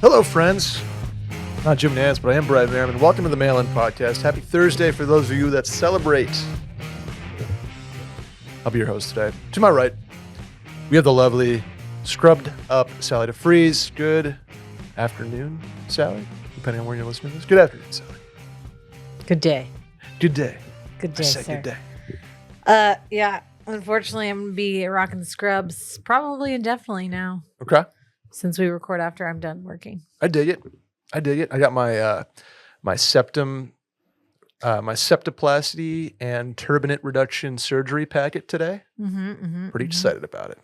Hello, friends. Not Jim Nance, but I am Brett Merriman. Welcome to the Mail-In Podcast. Happy Thursday for those of you that celebrate. I'll be your host today. To my right, we have the lovely, scrubbed up Sally deFries. Good afternoon, Sally, depending on where you're listening to this. Good afternoon, Sally. Good day. Good day. Good day, I say sir. good day. Yeah. Unfortunately, I'm gonna be rocking the scrubs probably indefinitely now. Okay. Since we record after I'm done working. I dig it. I got my my septum, my septoplasty and turbinate reduction surgery packet today. Pretty excited about it.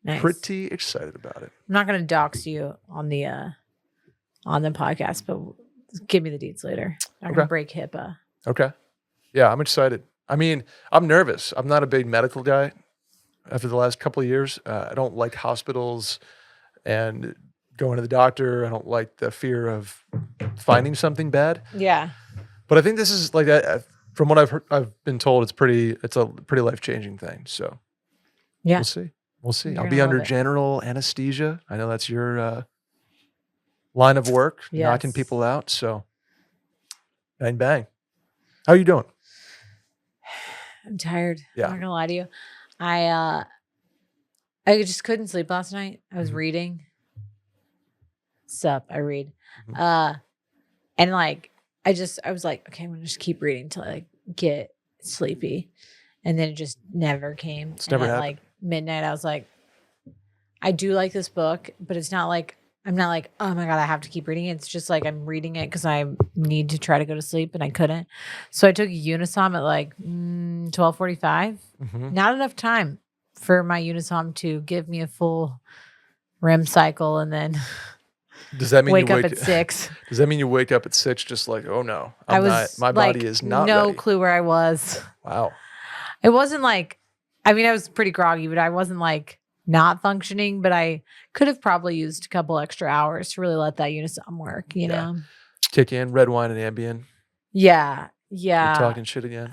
Nice. Pretty excited about it. I'm not gonna dox you on the podcast, but give me the deets later. I'm gonna break HIPAA. Okay. Yeah, I'm excited. I mean, I'm nervous. I'm not a big medical guy after the last couple of years. I don't like hospitals and going to the doctor. I don't like the fear of finding something bad. Yeah. But I think this is like, from what I've been told, it's a pretty life-changing thing. So yeah, we'll see. You're I'll be under general anesthesia. I know that's your line of work, knocking people out. So bang, bang. How are you doing? I'm tired. Yeah. I'm not gonna lie to you. I just couldn't sleep last night. I was reading. I read. And like I was like, okay, I'm gonna just keep reading until I get sleepy. And then it just never came. It's never happened. Like midnight, I was like, I do like this book, but it's not like I'm not like, oh my God, I have to keep reading it. It's just like I'm reading it because I need to try to go to sleep and I couldn't. So I took a Unisom at like 12:45. Not enough time for my Unisom to give me a full REM cycle and then does that mean wake up at 6. Does that mean you wake up at 6 just like, oh no, my body is not no ready. clue where I was. Wow. It wasn't like, I mean, I was pretty groggy, but I wasn't like not functioning, but I could have probably used a couple extra hours to really let that Unisom work, you know? Kick in red wine and Ambien. Yeah. You're talking shit again.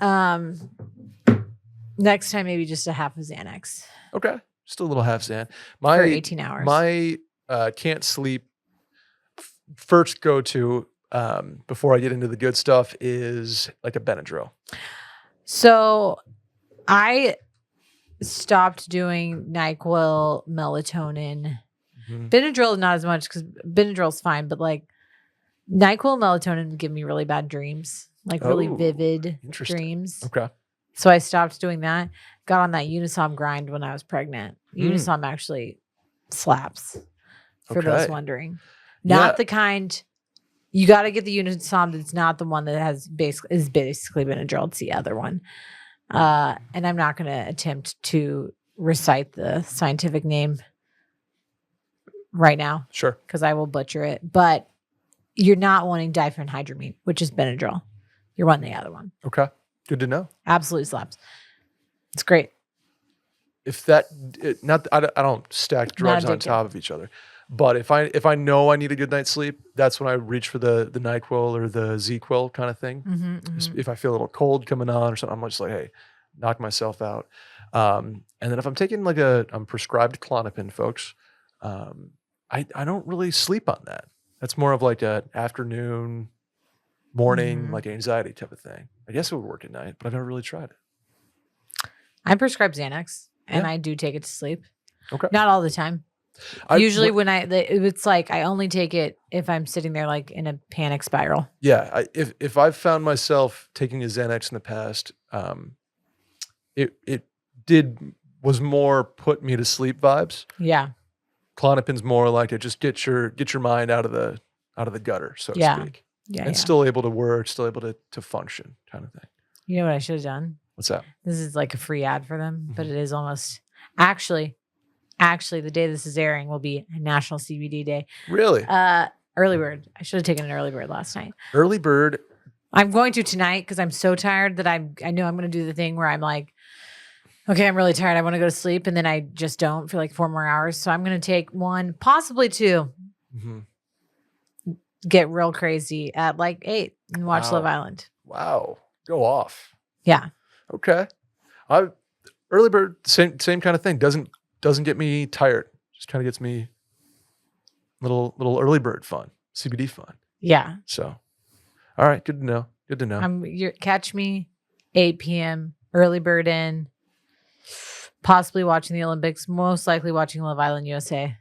Next time, maybe just a half of Xanax. Okay. Just a little half Xan. For 18 hours. My can't sleep first go to before I get into the good stuff is like a Benadryl. So I stopped doing NyQuil, melatonin. Benadryl not as much because Benadryl's fine, but like NyQuil, melatonin give me really bad dreams, like really vivid dreams. Okay. So I stopped doing that. Got on that Unisom grind when I was pregnant. Unisom actually slaps, for those wondering. Not the kind, you got to get the Unisom that's not the one that is basically Benadryl. It's the other one. And I'm not going to attempt to recite the scientific name right now. Sure. Because I will butcher it. But you're not wanting diphenhydramine, which is Benadryl. You're wanting the other one. Okay. Good to know. Absolutely slaps. It's great. If I don't stack drugs on top of each other, but if I know I need a good night's sleep, that's when I reach for the NyQuil or the ZQuil kind of thing. If I feel a little cold coming on or something, I'm just like, hey, knock myself out. And then if I'm taking I'm prescribed Klonopin, folks, I don't really sleep on that. That's more of like a afternoon, morning, like anxiety type of thing. I guess it would work at night, but I've never really tried it. I'm prescribed Xanax and I do take it to sleep. Okay. Not all the time. Usually when it's like I only take it if I'm sitting there like in a panic spiral. Yeah. If I've found myself taking a Xanax in the past, it was more put me to sleep vibes. Yeah. Klonopin's more like it just get your mind out of the gutter, so to speak. Yeah. And still able to work, still able to function kind of thing. You know what I should have done? What's that? This is like a free ad for them, but it is almost actually the day this is airing will be National CBD Day. Really? Early bird. I should have taken an early bird last night. Early bird. I'm going to tonight because I'm so tired that I know I'm going to do the thing where I'm like, okay, I'm really tired. I want to go to sleep. And then I just don't for like 4 more hours. So I'm going to take 1, possibly 2, get real crazy at like 8 and watch Love Island. Wow. Go off. Yeah. Okay. Early bird, same kind of thing. Doesn't get me tired. Just kind of gets me little early bird fun, CBD fun. Yeah. So, all right, good to know. Good to know. Catch me 8 p.m. early bird in, possibly watching the Olympics, most likely watching Love Island USA.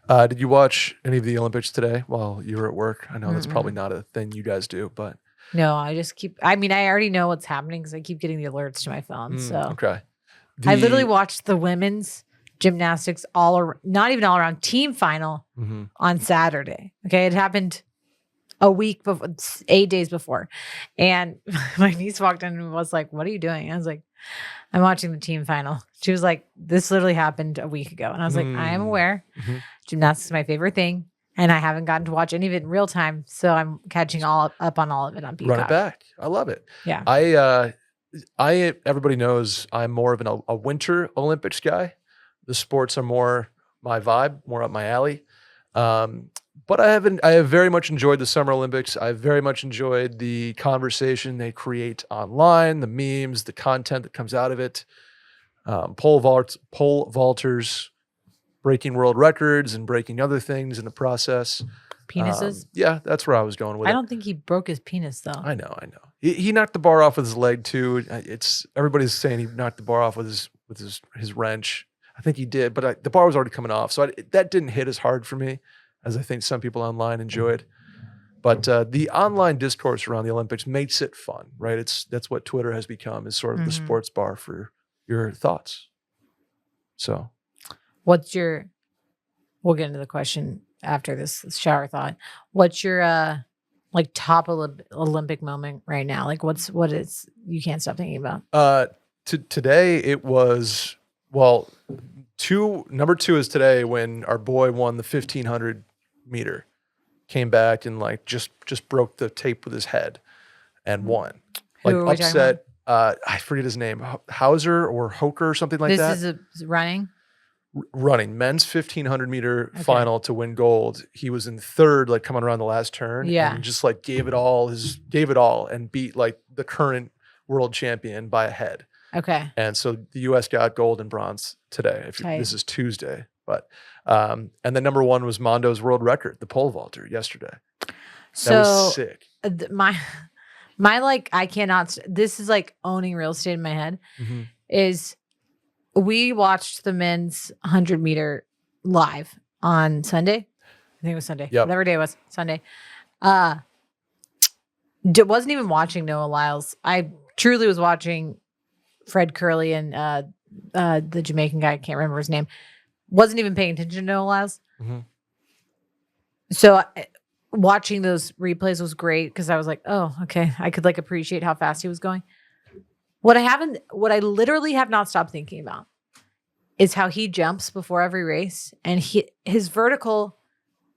Did you watch any of the Olympics today while you were at work? I know that's probably not a thing you guys do, but no, I already know what's happening because I keep getting the alerts to my phone. So okay. I literally watched the women's gymnastics not even all around team final on Saturday. Okay. It happened a week before, 8 days before. And my niece walked in and was like, "What are you doing?" I was like, "I'm watching the team final." She was like, "This literally happened a week ago." And I was like, "I am aware. Gymnastics is my favorite thing. And I haven't gotten to watch any of it in real time. So I'm catching up on all of it on Peacock." Run it back. I love it. Yeah. Everybody knows I'm more of a Winter Olympics guy. The sports are more my vibe, more up my alley. But I have very much enjoyed the Summer Olympics. I've very much enjoyed the conversation they create online, the memes, the content that comes out of it. Pole vaulters breaking world records and breaking other things in the process. Penises? Yeah, that's where I was going with it. I don't think he broke his penis though. I know. He knocked the bar off with his leg too. Everybody's saying he knocked the bar off with his wrench. I think he did, but the bar was already coming off, so that didn't hit as hard for me as I think some people online enjoyed. But the online discourse around the Olympics makes it fun, right? That's what Twitter has become, is sort of the sports bar for your thoughts. So, we'll get into the question after this shower thought. What's your top Olympic moment right now? Like what is you can't stop thinking about? Today it was, number 2 is today when our boy won the 1500 meter, came back and just broke the tape with his head and won. Upset. I forget his name, Hauser or Hoker or something like that. This is running men's 1500 meter final to win gold. He was in third, coming around the last turn, and just gave it all and beat the current world champion by a head. Okay. And so the U.S. got gold and bronze today. This is Tuesday, but and then number 1 was Mondo's world record, the pole vaulter, yesterday. That was sick. My I cannot. This is owning real estate in my head. Is we watched the men's 100 meter live on Sunday. I think it was Sunday. Yep. Whatever day it was, Sunday. Wasn't even watching Noah Lyles. I truly was watching Fred Curley and the Jamaican guy. I can't remember his name. Wasn't even paying attention to Noah Lyles. So watching those replays was great because I was like, oh, okay. I could appreciate how fast he was going. What I literally have not stopped thinking about is how he jumps before every race, and his vertical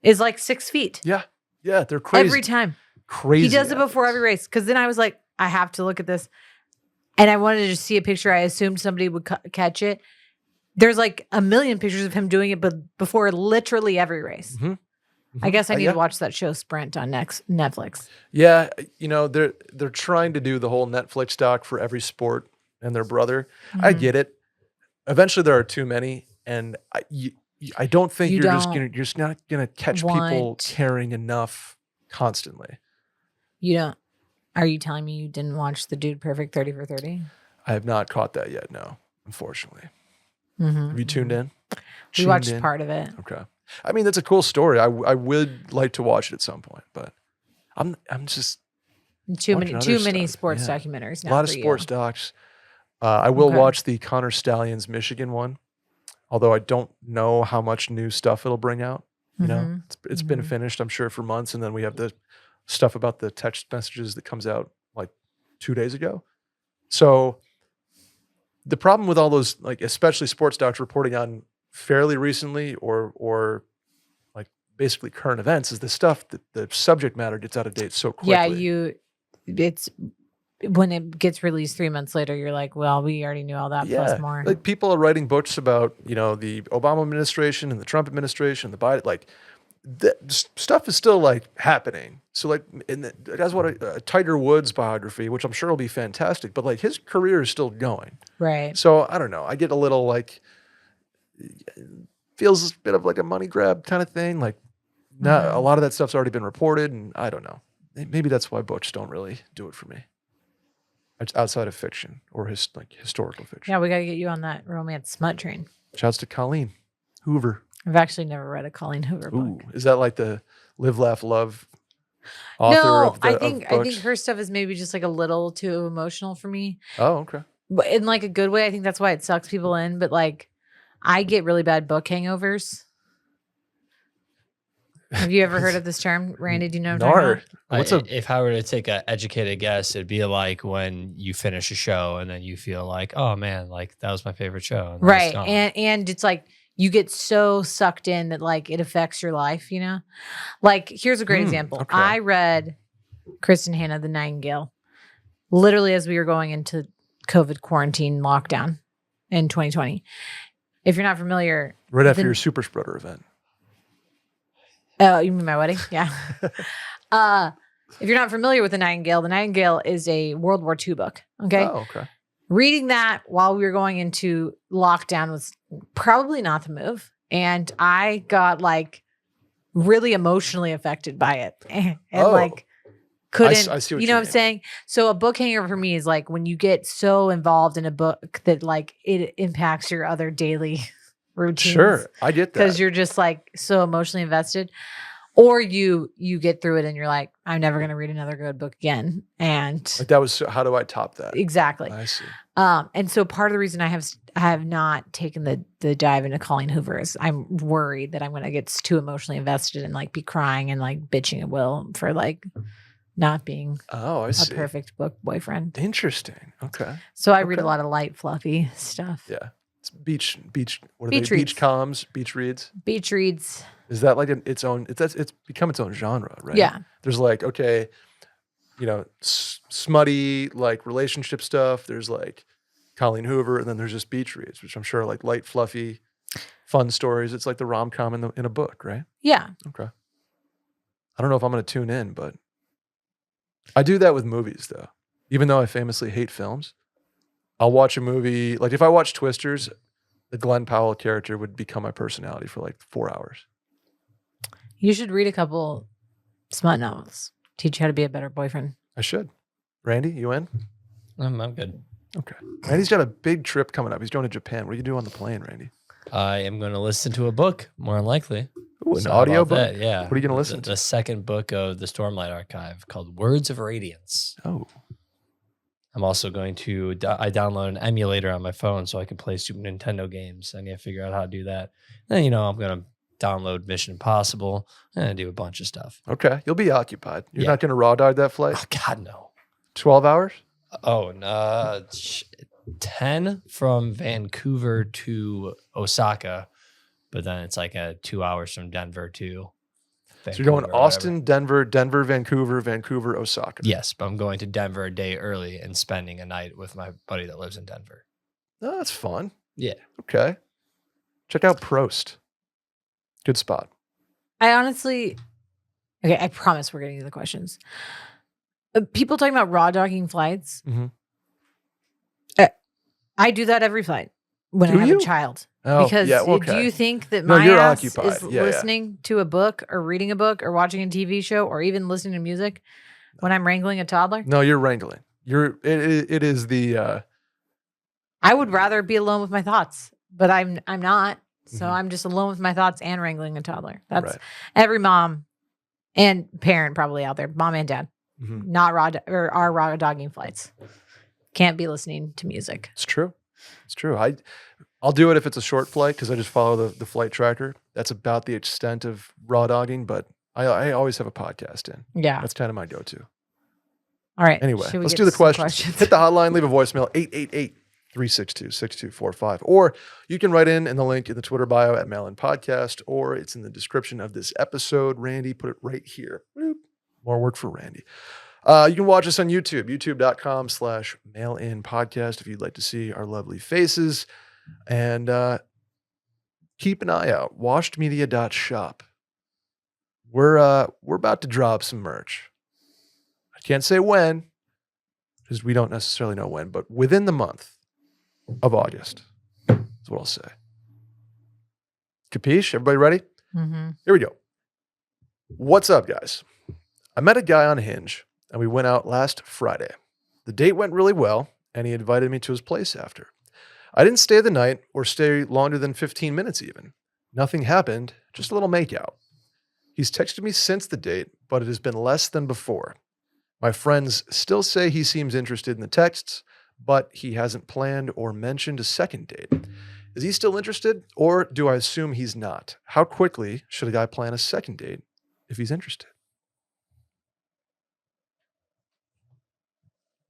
is 6 feet. Yeah, they're crazy every time. Crazy. He does it before every race. Because then I was like, I have to look at this, and I wanted to see a picture. I assumed somebody would catch it. There's a million pictures of him doing it, but before literally every race. I guess I need to watch that show Sprint on Netflix. Yeah, they're trying to do the whole Netflix doc for every sport and their brother. I get it. Eventually, there are too many, and I don't think you're just not gonna catch people caring enough constantly. You don't. Are you telling me you didn't watch the Dude Perfect 30 for 30? I have not caught that yet. No, unfortunately. Have you tuned in? We watched part of it. Okay. I mean, that's a cool story. I would like to watch it at some point, but I'm just too many sports documentaries now. A lot of sports docs. I will watch the Connor Stallions Michigan one, although I don't know how much new stuff it'll bring out. It's been finished, I'm sure, for months, and then we have the stuff about the text messages that comes out 2 days ago. So the problem with all those, especially sports docs reporting on fairly recently or basically current events, is the stuff that the subject matter gets out of date so quickly. Yeah, it's when it gets released 3 months later, you're like, well, we already knew all that plus more. People are writing books about, the Obama administration and the Trump administration, the Biden, the stuff is still happening. So that's what a Tiger Woods biography, which I'm sure will be fantastic, but his career is still going. Right. So I don't know. I get a little feels a bit of a money grab kind of thing. a lot of that stuff's already been reported, and I don't know. Maybe that's why books don't really do it for me. It's outside of fiction or historical fiction. Yeah, we got to get you on that romance smut train. Shouts to Colleen Hoover. I've actually never read a Colleen Hoover book. Is that like the Live, Laugh, Love author of the I think her stuff is maybe just like a little too emotional for me. Oh, okay. But in like a good way. I think that's why it sucks people in. But like, I get really bad book hangovers. Have you ever heard of this term, Randy? Do you know what I'm talking about? If I were to take an educated guess, it'd be like when you finish a show and then you feel like, oh man, like that was my favorite show. Right. And it's like you get so sucked in that like it affects your life, you know? Like, here's a great example. Okay. I read Kristen Hanna, The Nightingale, literally as we were going into COVID quarantine lockdown in 2020. If you're not familiar. Right after your super spreader event. Oh, you mean my wedding? Yeah. If you're not familiar with The Nightingale is a World War II book. Okay. Oh, okay. Reading that while we were going into lockdown was probably not the move. And I got like really emotionally affected by it. And like couldn't, I see what you know what I'm saying? So a book hangover for me is like when you get so involved in a book that like it impacts your other daily routines. Sure, I get that. Because you're just like so emotionally invested. Or you get through it and you're like, I'm never going to read another good book again. And like that was, how do I top that? Exactly. I see. And so part of the reason I have not taken the dive into Colleen Hoover is I'm worried that I'm going to get too emotionally invested and like be crying and like bitching at Will for like not being a perfect book boyfriend. Interesting. Okay. So I read a lot of light, fluffy stuff. Yeah. It's beach. What are beach they? Reads. Beach comms, beach reads. Beach reads. Is that like its own? It's become its own genre, right? Yeah. There's like, okay, you know, smutty like relationship stuff. There's like Colleen Hoover, and then there's just beach reads, which I'm sure are like light, fluffy, fun stories. It's like the rom-com in a book, right? Yeah. Okay. I don't know if I'm going to tune in, but I do that with movies though. Even though I famously hate films, I'll watch a movie. Like if I watch Twisters, the Glenn Powell character would become my personality for like 4 hours. You should read a couple smut novels. Teach you how to be a better boyfriend. I should. Randy, you in? I'm good. Okay. Randy's got a big trip coming up. He's going to Japan. What are you doing on the plane, Randy? I am going to listen to a book, more than likely. Ooh, an audio book? That, yeah. What are you going to listen to? The second book of the Stormlight Archive called Words of Radiance. Oh. I'm also going to, I download an emulator on my phone so I can play Super Nintendo games. I need to figure out how to do that. Then, you know, I'm going to download Mission Impossible and do a bunch of stuff. Okay. You'll be occupied. You're not going to raw dog that flight? Oh, God, no. 12 hours? Oh, no. 10 from Vancouver to Osaka, but then it's like 2 hours from Denver to Vancouver. So you're going Austin, Denver, Vancouver, Osaka. Yes, but I'm going to Denver a day early and spending a night with my buddy that lives in Denver. Oh, that's fun. Yeah. Okay. Check out Prost. Good spot. I honestly, okay, I promise we're getting to the questions. People talking about raw dogging flights. Mm-hmm. I do that every flight when I have a child. Oh, because do you think that my ass is listening to a book or reading a book or watching a TV show or even listening to music when I'm wrangling a toddler? No, you're wrangling. It is the. I would rather be alone with my thoughts, but I'm not. So I'm just alone with my thoughts and wrangling a toddler. That's every mom and parent probably out there, mom and dad, not our raw dogging flights. Can't be listening to music. It's true. It's true. I'll do it if it's a short flight because I just follow the flight tracker. That's about the extent of raw dogging, but I always have a podcast in. Yeah. That's kind of my go-to. All right. Anyway, let's do the questions. Hit the hotline, leave a voicemail, 888-362-6245. Or you can write in the link in the Twitter bio at Mail In Podcast, or it's in the description of this episode. Randy, put it right here. Boop. More work for Randy. You can watch us on YouTube, youtube.com/mailinpodcast if you'd like to see our lovely faces. And keep an eye out, washedmedia.shop. We're about to drop some merch. I can't say when, because we don't necessarily know when, but within the month of August is what I'll say. Capiche? Everybody ready? Mm-hmm. Here we go. What's up, guys? I met a guy on Hinge, and we went out last Friday. The date went really well, and he invited me to his place after. I didn't stay the night or stay longer than 15 minutes even. Nothing happened, just a little makeout. He's texted me since the date, but it has been less than before. My friends still say he seems interested in the texts, but he hasn't planned or mentioned a second date. Is he still interested, or do I assume he's not? How quickly should a guy plan a second date if he's interested?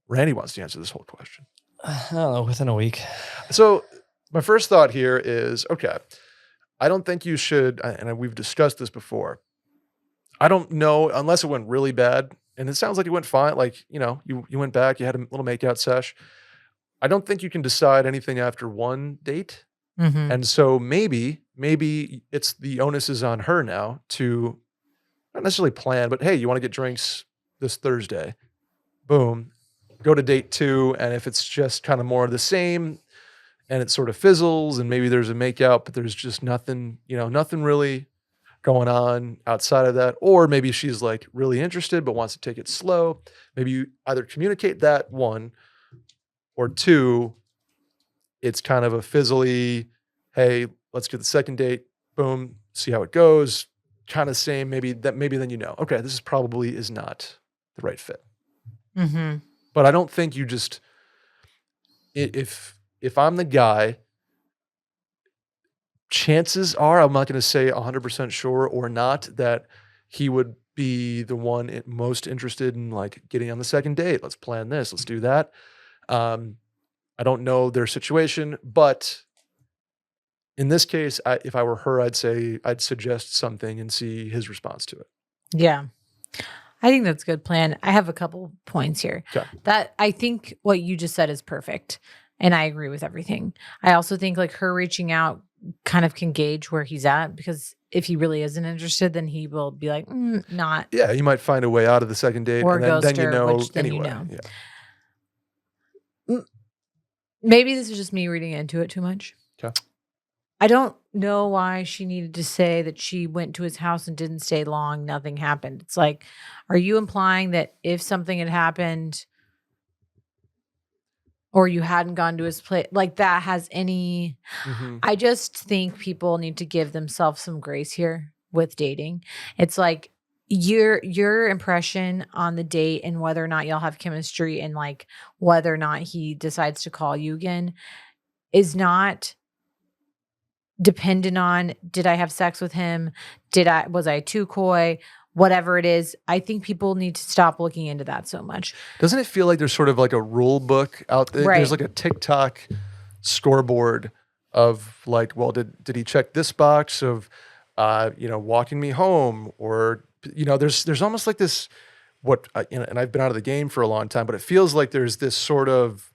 Randy wants to answer this whole question. I don't know, within a week. So my first thought here is, okay, I don't think you should, and we've discussed this before. I don't know, unless it went really bad, and it sounds like it went fine. Like, you went back, you had a little makeout sesh. I don't think you can decide anything after one date. Mm-hmm. And so maybe it's the onus is on her now to not necessarily plan, but hey, you want to get drinks this Thursday? Boom. Go to date 2, and if it's just kind of more of the same and it sort of fizzles and maybe there's a makeout, but there's just nothing, nothing really going on outside of that, or maybe she's like really interested but wants to take it slow. Maybe you either communicate that, 1, or 2, it's kind of a fizzly, hey, let's get the second date, boom, see how it goes, kind of same, maybe then okay, this probably is not the right fit. Mm-hmm. But I don't think you just, if I'm the guy, chances are, I'm not going to say 100% sure or not, that he would be the one most interested in like getting on the second date. Let's plan this. Let's do that. I don't know their situation, but in this case, if I were her, I'd suggest something and see his response to it. Yeah. I think that's a good plan. I have a couple points here. Okay. That I think what you just said is perfect. And I agree with everything. I also think like her reaching out kind of can gauge where he's at, because if he really isn't interested, then he will be like, not. Yeah, you might find a way out of the second date, Or and then ghost her, which then anyway. you know. Yeah. Maybe this is just me reading into it too much. Okay. I don't know why she needed to say that she went to his house and didn't stay long, nothing happened. It's like, are you implying that if something had happened or you hadn't gone to his place, like that has any... Mm-hmm. I just think people need to give themselves some grace here with dating. It's like your impression on the date and whether or not y'all have chemistry and like whether or not he decides to call you again is not dependent on, did I have sex with him? Was I too coy? Whatever it is, I think people need to stop looking into that so much. Doesn't it feel like there's sort of like a rule book out there? Right. There's like a TikTok scoreboard of like, well, did he check this box of, walking me home, or, there's almost like this, and I've been out of the game for a long time, but it feels like there's this sort of,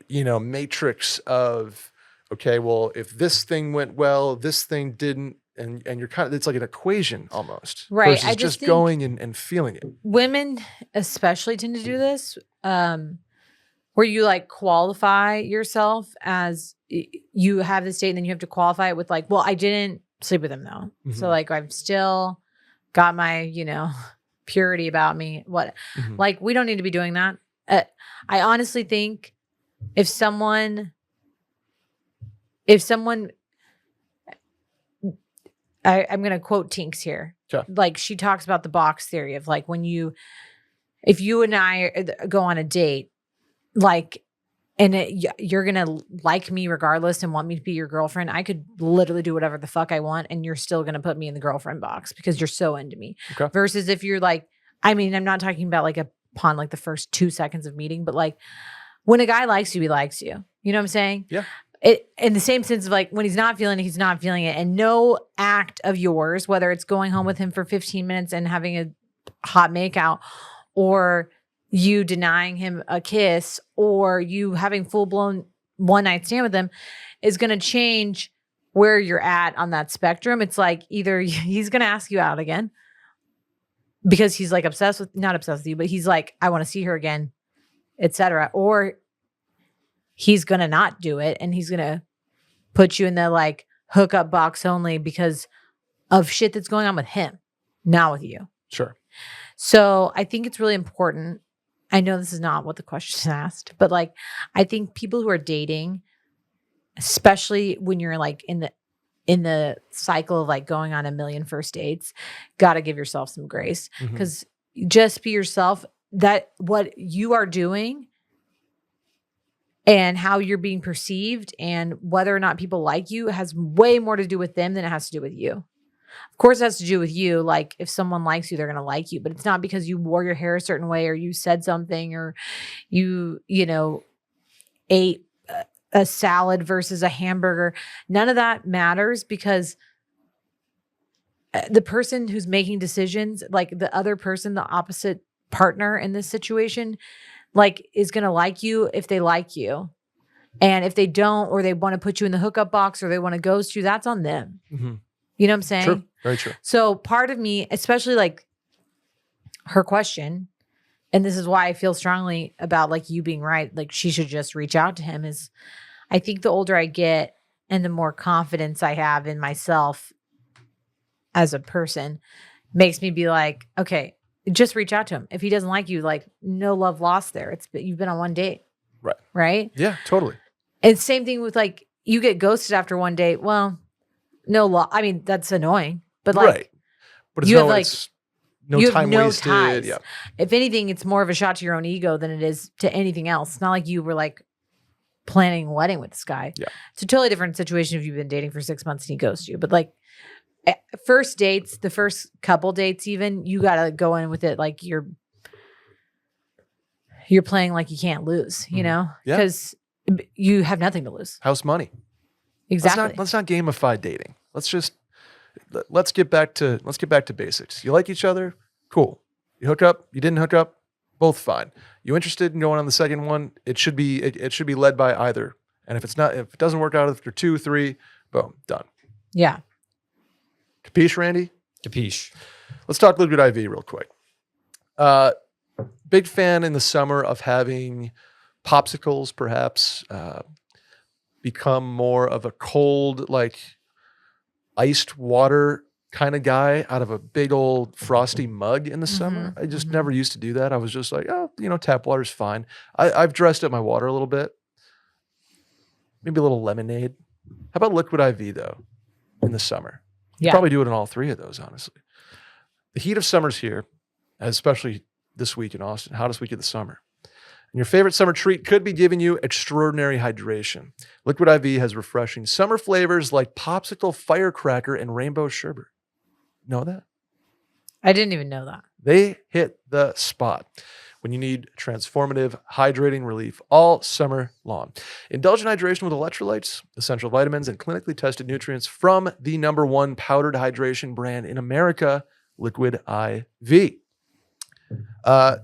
matrix of, okay, well, if this thing went well, this thing didn't, and you're kind of, it's like an equation almost. Right. Versus I just think going and feeling it. Women especially tend to do this, where you like qualify yourself as you have this date and then you have to qualify it with like, well, I didn't sleep with him though. Mm-hmm. So like I've still got my, purity about me. Like we don't need to be doing that. I honestly think if someone I'm going to quote Tinks here. Sure. Like she talks about the box theory of like if you and I go on a date, like, and you're going to like me regardless and want me to be your girlfriend, I could literally do whatever the fuck I want. And you're still going to put me in the girlfriend box because you're so into me. Okay. Versus if you're like, I'm not talking about like upon like the first 2 seconds of meeting, but like when a guy likes you, he likes you. You know what I'm saying? Yeah. It in the same sense of like when he's not feeling it, he's not feeling it. And no act of yours, whether it's going home with him for 15 minutes and having a hot makeout, or you denying him a kiss, or you having full-blown one-night stand with him, is going to change where you're at on that spectrum. It's like either he's going to ask you out again because he's like not obsessed with you, but he's like, I want to see her again, etc. Or he's going to not do it and he's going to put you in the like hookup box only because of shit that's going on with him. not with you. Sure. So I think it's really important. I know this is not what the question asked, but like, I think people who are dating, especially when you're like in the cycle of like going on a million first dates, got to give yourself some grace, because just be yourself. That what you are doing and how you're being perceived and whether or not people like you has way more to do with them than it has to do with you. Of course, it has to do with you. Like if someone likes you, they're going to like you, but it's not because you wore your hair a certain way or you said something or you ate a salad versus a hamburger. None of that matters, because the person who's making decisions, like the other person, the opposite partner in this situation, like is going to like you if they like you. And if they don't, or they want to put you in the hookup box or they want to ghost you, that's on them. You know what I'm saying? True. Very true. So part of me, especially like her question, and this is why I feel strongly about like you being right, like she should just reach out to him, is I think the older I get and the more confidence I have in myself as a person makes me be like, okay, just reach out to him. If he doesn't like you, like no love lost there. You've been on one date. Right. Right? Yeah, totally. And same thing with like you get ghosted after one date. Well, I mean, that's annoying. But like right. But it's you no, have like it's no time wasted. Ties. Yeah. If anything, it's more of a shot to your own ego than it is to anything else. It's not like you were like planning a wedding with this guy. Yeah. It's a totally different situation if you've been dating for 6 months and he ghosts you. But like first dates, the first couple dates even, you got to go in with it like you're playing like you can't lose, you know? Yeah. Because you have nothing to lose. House money. Exactly. Let's not gamify dating. Let's get back to basics. You like each other? Cool. You hook up? You didn't hook up? Both fine. You interested in going on the second one? It should be led by either. And if it doesn't work out after 2, 3, boom, done. Yeah. Capiche, Randy? Capiche. Let's talk liquid IV real quick. Big fan in the summer of having popsicles, perhaps, become more of a cold, like iced water kind of guy out of a big old frosty mug in the summer. I just never used to do that. I was just like, oh, tap water's fine. I've dressed up my water a little bit. Maybe a little lemonade. How about liquid IV though in the summer? You probably do it in all three of those, honestly. The heat of summer's here, especially this week in Austin, hottest week of the summer. And your favorite summer treat could be giving you extraordinary hydration. Liquid IV has refreshing summer flavors like popsicle, firecracker, and rainbow sherbet. Know that? I didn't even know that. They hit the spot when you need transformative, hydrating relief all summer long. Indulge in hydration with electrolytes, essential vitamins, and clinically tested nutrients from the #1 powdered hydration brand in America, Liquid IV.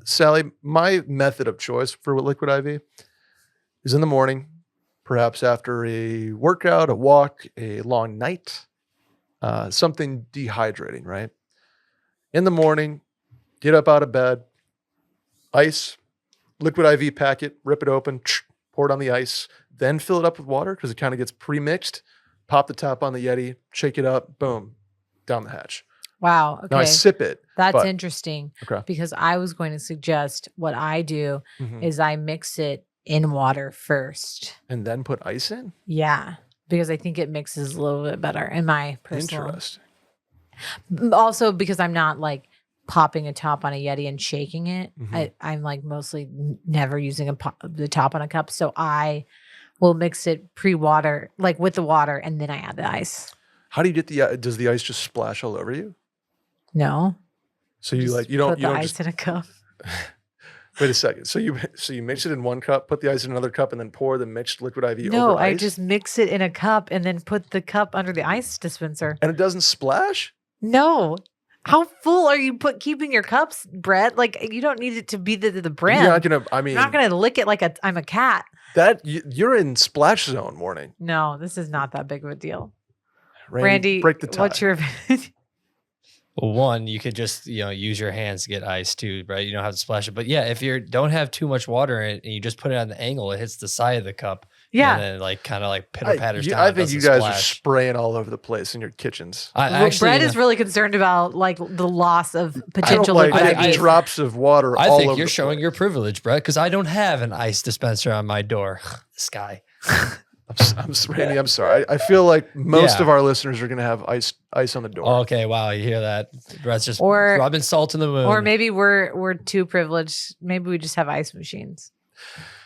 Sally, my method of choice for Liquid IV is in the morning, perhaps after a workout, a walk, a long night, something dehydrating, right? In the morning, get up out of bed, ice, Liquid IV packet, rip it open, pour it on the ice, then fill it up with water because it kind of gets pre-mixed. Pop the top on the Yeti, shake it up, boom, down the hatch. Wow. Okay. Now I sip it. That's interesting. Okay. Because I was going to suggest what I do is I mix it in water first. And then put ice in? Yeah. Because I think it mixes a little bit better in my personal. Interesting. Also because I'm not like popping a top on a Yeti and shaking it. I'm like mostly never using the top on a cup. So I will mix it pre-water, like with the water, and then I add the ice. How do you get does the ice just splash all over you? No. So you Just you don't put the ice just in a cup. wait a second. So you mix it in one cup, put the ice in another cup, and then pour the mixed Liquid IV No, over ice? I just mix it in a cup and then put the cup under the ice dispenser. And it doesn't splash? No. How full are you keeping your cups, Brett? Like you don't need it to be the brim. You're not gonna. I mean, I'm not gonna lick it like I'm a cat. You're in splash zone warning. No, this is not that big of a deal. Randy, break the tie. What's your opinion? Well, one, you could just use your hands to get ice too, right? You don't have to splash it. But yeah, if you don't have too much water in it and you just put it on the angle, it hits the side of the cup. Yeah. And then like kind of like pitter patters down. I think you guys are splash. spraying all over the place in your kitchens. Brett is really concerned about like the loss of potential I don't liquid like IV. drops of water I all think over you're the showing place. your privilege, Brett, because I don't have an ice dispenser on my door. This guy. Randy, I'm sorry. I feel like most Yeah. of our listeners are going to have ice on the door. Oh, okay, wow, you hear that? Brett's just Or- rubbing salt in the wound. Or maybe we're too privileged. Maybe we just have ice machines.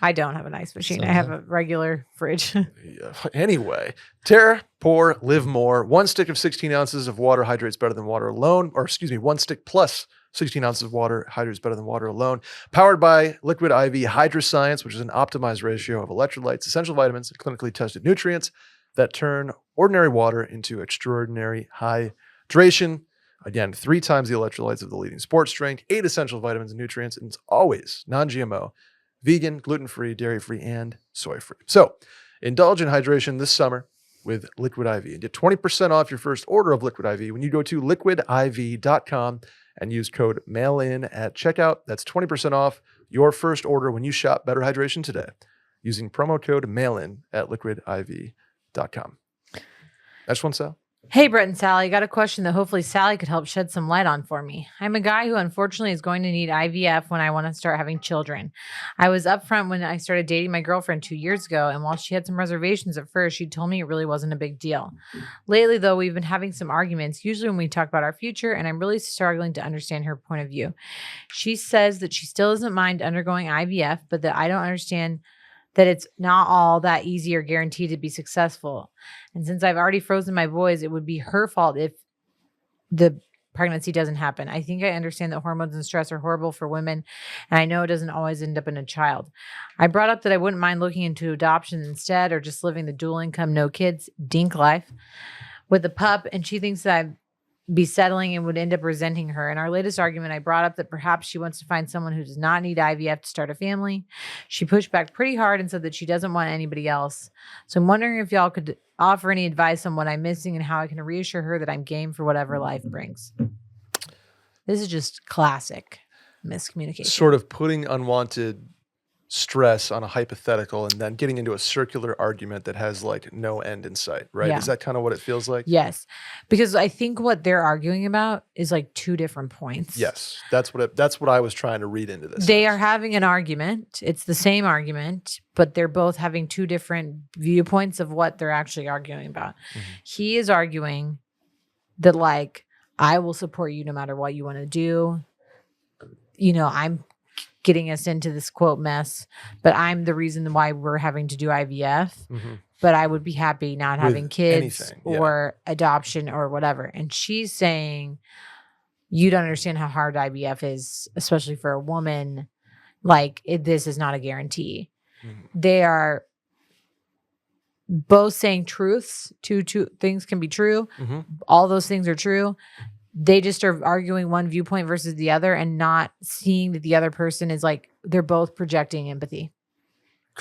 I don't have an ice machine. I have a regular fridge. Yeah. Anyway, Tara, pour, live more. 1 stick of 16 ounces of water hydrates better than water alone. Or excuse me, 1 stick plus 16 ounces of water hydrates better than water alone. Powered by Liquid IV Hydroscience, which is an optimized ratio of electrolytes, essential vitamins, and clinically tested nutrients that turn ordinary water into extraordinary hydration. Again, 3 times the electrolytes of the leading sports drink, 8 essential vitamins and nutrients, and it's always non-GMO, vegan, gluten-free, dairy-free, and soy-free. So indulge in hydration this summer with Liquid IV and get 20% off your first order of Liquid IV when you go to liquidiv.com and use code MAILIN at checkout. That's 20% off your first order when you shop Better Hydration today using promo code MAILIN at liquidiv.com. Next one, Sal. Hey, Brett and Sally, got a question that hopefully Sally could help shed some light on for me. I'm a guy who unfortunately is going to need IVF when I want to start having children. I was upfront when I started dating my girlfriend 2 years ago, and while she had some reservations at first, she told me it really wasn't a big deal. Lately, though, we've been having some arguments, usually when we talk about our future, and I'm really struggling to understand her point of view. She says that she still doesn't mind undergoing IVF, but that I don't understand that it's not all that easy or guaranteed to be successful. And since I've already frozen my boys, it would be her fault if the pregnancy doesn't happen. I think I understand that hormones and stress are horrible for women, and I know it doesn't always end up in a child. I brought up that I wouldn't mind looking into adoption instead, or just living the dual income, no kids, dink life with a pup, and she thinks that I'd be settling and would end up resenting her. In our latest argument, I brought up that perhaps she wants to find someone who does not need IVF to start a family. She pushed back pretty hard and said that she doesn't want anybody else. So I'm wondering if y'all could offer any advice on what I'm missing and how I can reassure her that I'm game for whatever life brings. This is just classic miscommunication. Sort of putting unwanted stress on a hypothetical and then getting into a circular argument that has like no end in sight, right? Yeah. Is that kind of what it feels like? Yes. Because I think what they're arguing about is like 2 different points. Yes. That's what I was trying to read into this. They are having an argument. It's the same argument, but they're both having 2 different viewpoints of what they're actually arguing about. Mhm. He is arguing that like, I will support you no matter what you want to do. You know, I'm getting us into this quote mess, but I'm the reason why we're having to do IVF. Mm-hmm. But I would be happy not With having kids anything, yeah. or adoption or whatever. And she's saying, you don't understand how hard IVF is, especially for a woman. Like, this is not a guarantee. Mm-hmm. They are both saying truths. Two things can be true. Mm-hmm. All those things are true. They just are arguing one viewpoint versus the other and not seeing that the other person is like, they're both projecting empathy.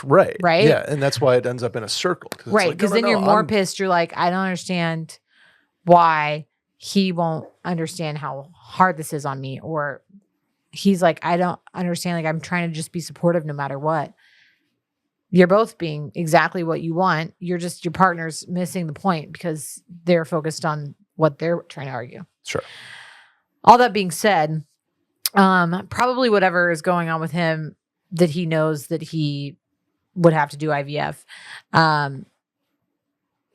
Right. Right? Yeah. And that's why it ends up in a circle. Right. Because then you're more I'm- pissed. You're like, I don't understand why he won't understand how hard this is on me. Or he's like, I don't understand. Like, I'm trying to just be supportive no matter what. You're both being exactly what you want. You're just, your partner's missing the point because they're focused on what they're trying to argue. Sure. All that being said, probably whatever is going on with him that he knows that he would have to do IVF.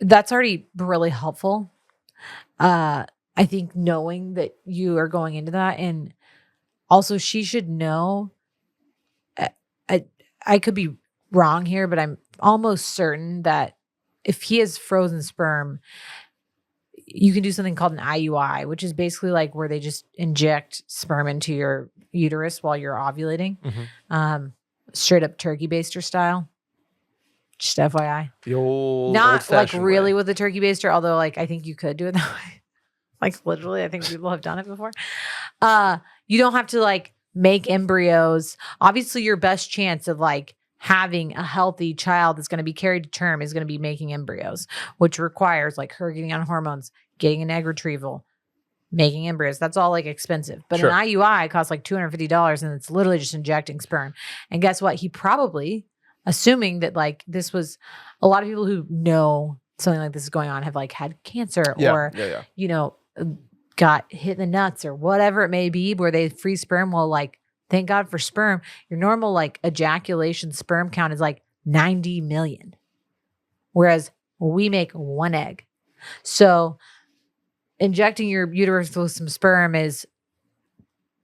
That's already really helpful. I think knowing that you are going into that, and also she should know, I could be wrong here, but I'm almost certain that if he has frozen sperm, you can do something called an IUI, which is basically like where they just inject sperm into your uterus while you're ovulating. Mm-hmm. Straight up turkey baster style. Just FYI. The old Not like old-fashioned really way. with the turkey baster, although like I think you could do it that way. Like literally, I think people have done it before. You don't have to like make embryos. Obviously, your best chance of like having a healthy child that's going to be carried to term is going to be making embryos, which requires like her getting on hormones, getting an egg retrieval, making embryos. That's all like expensive. But Sure. an IUI costs like $250 and it's literally just injecting sperm. And guess what? He probably assuming that like this was a lot of people who know something like this is going on have like had cancer or, you know, got hit in the nuts or whatever it may be where they freeze sperm. Well, like, thank God for sperm. Your normal like ejaculation sperm count is like 90 million. Whereas we make 1 egg. So injecting your uterus with some sperm is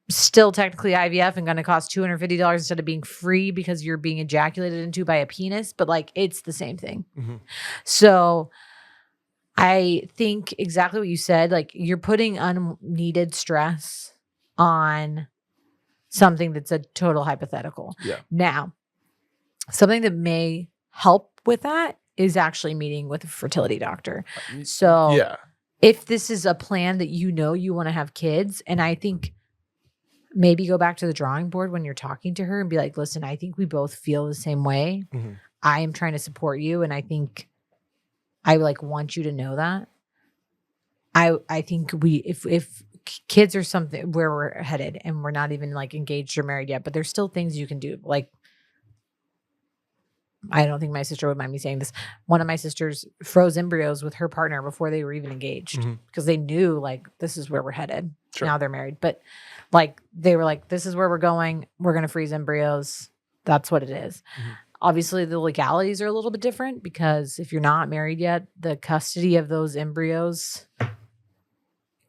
still technically IVF and going to cost $250 instead of being free because you're being ejaculated into by a penis. But like, it's the same thing. So I think exactly what you said, like you're putting unneeded stress on something that's a total hypothetical. Yeah. Now, something that may help with that is actually meeting with a fertility doctor. So if this is a plan that you know you want to have kids, and I think maybe go back to the drawing board when you're talking to her and be like, listen, I think we both feel the same way. I am trying to support you. And I think I like want you to know that. I think if kids are something where we're headed and we're not even like engaged or married yet, but there's still things you can do. Like, I don't think my sister would mind me saying this. One of my sisters froze embryos with her partner before they were even engaged because they knew like, this is where we're headed. Sure. Now they're married, but like, they were like, this is where we're going. We're going to freeze embryos. That's what it is. Obviously the legalities are a little bit different because if you're not married yet, the custody of those embryos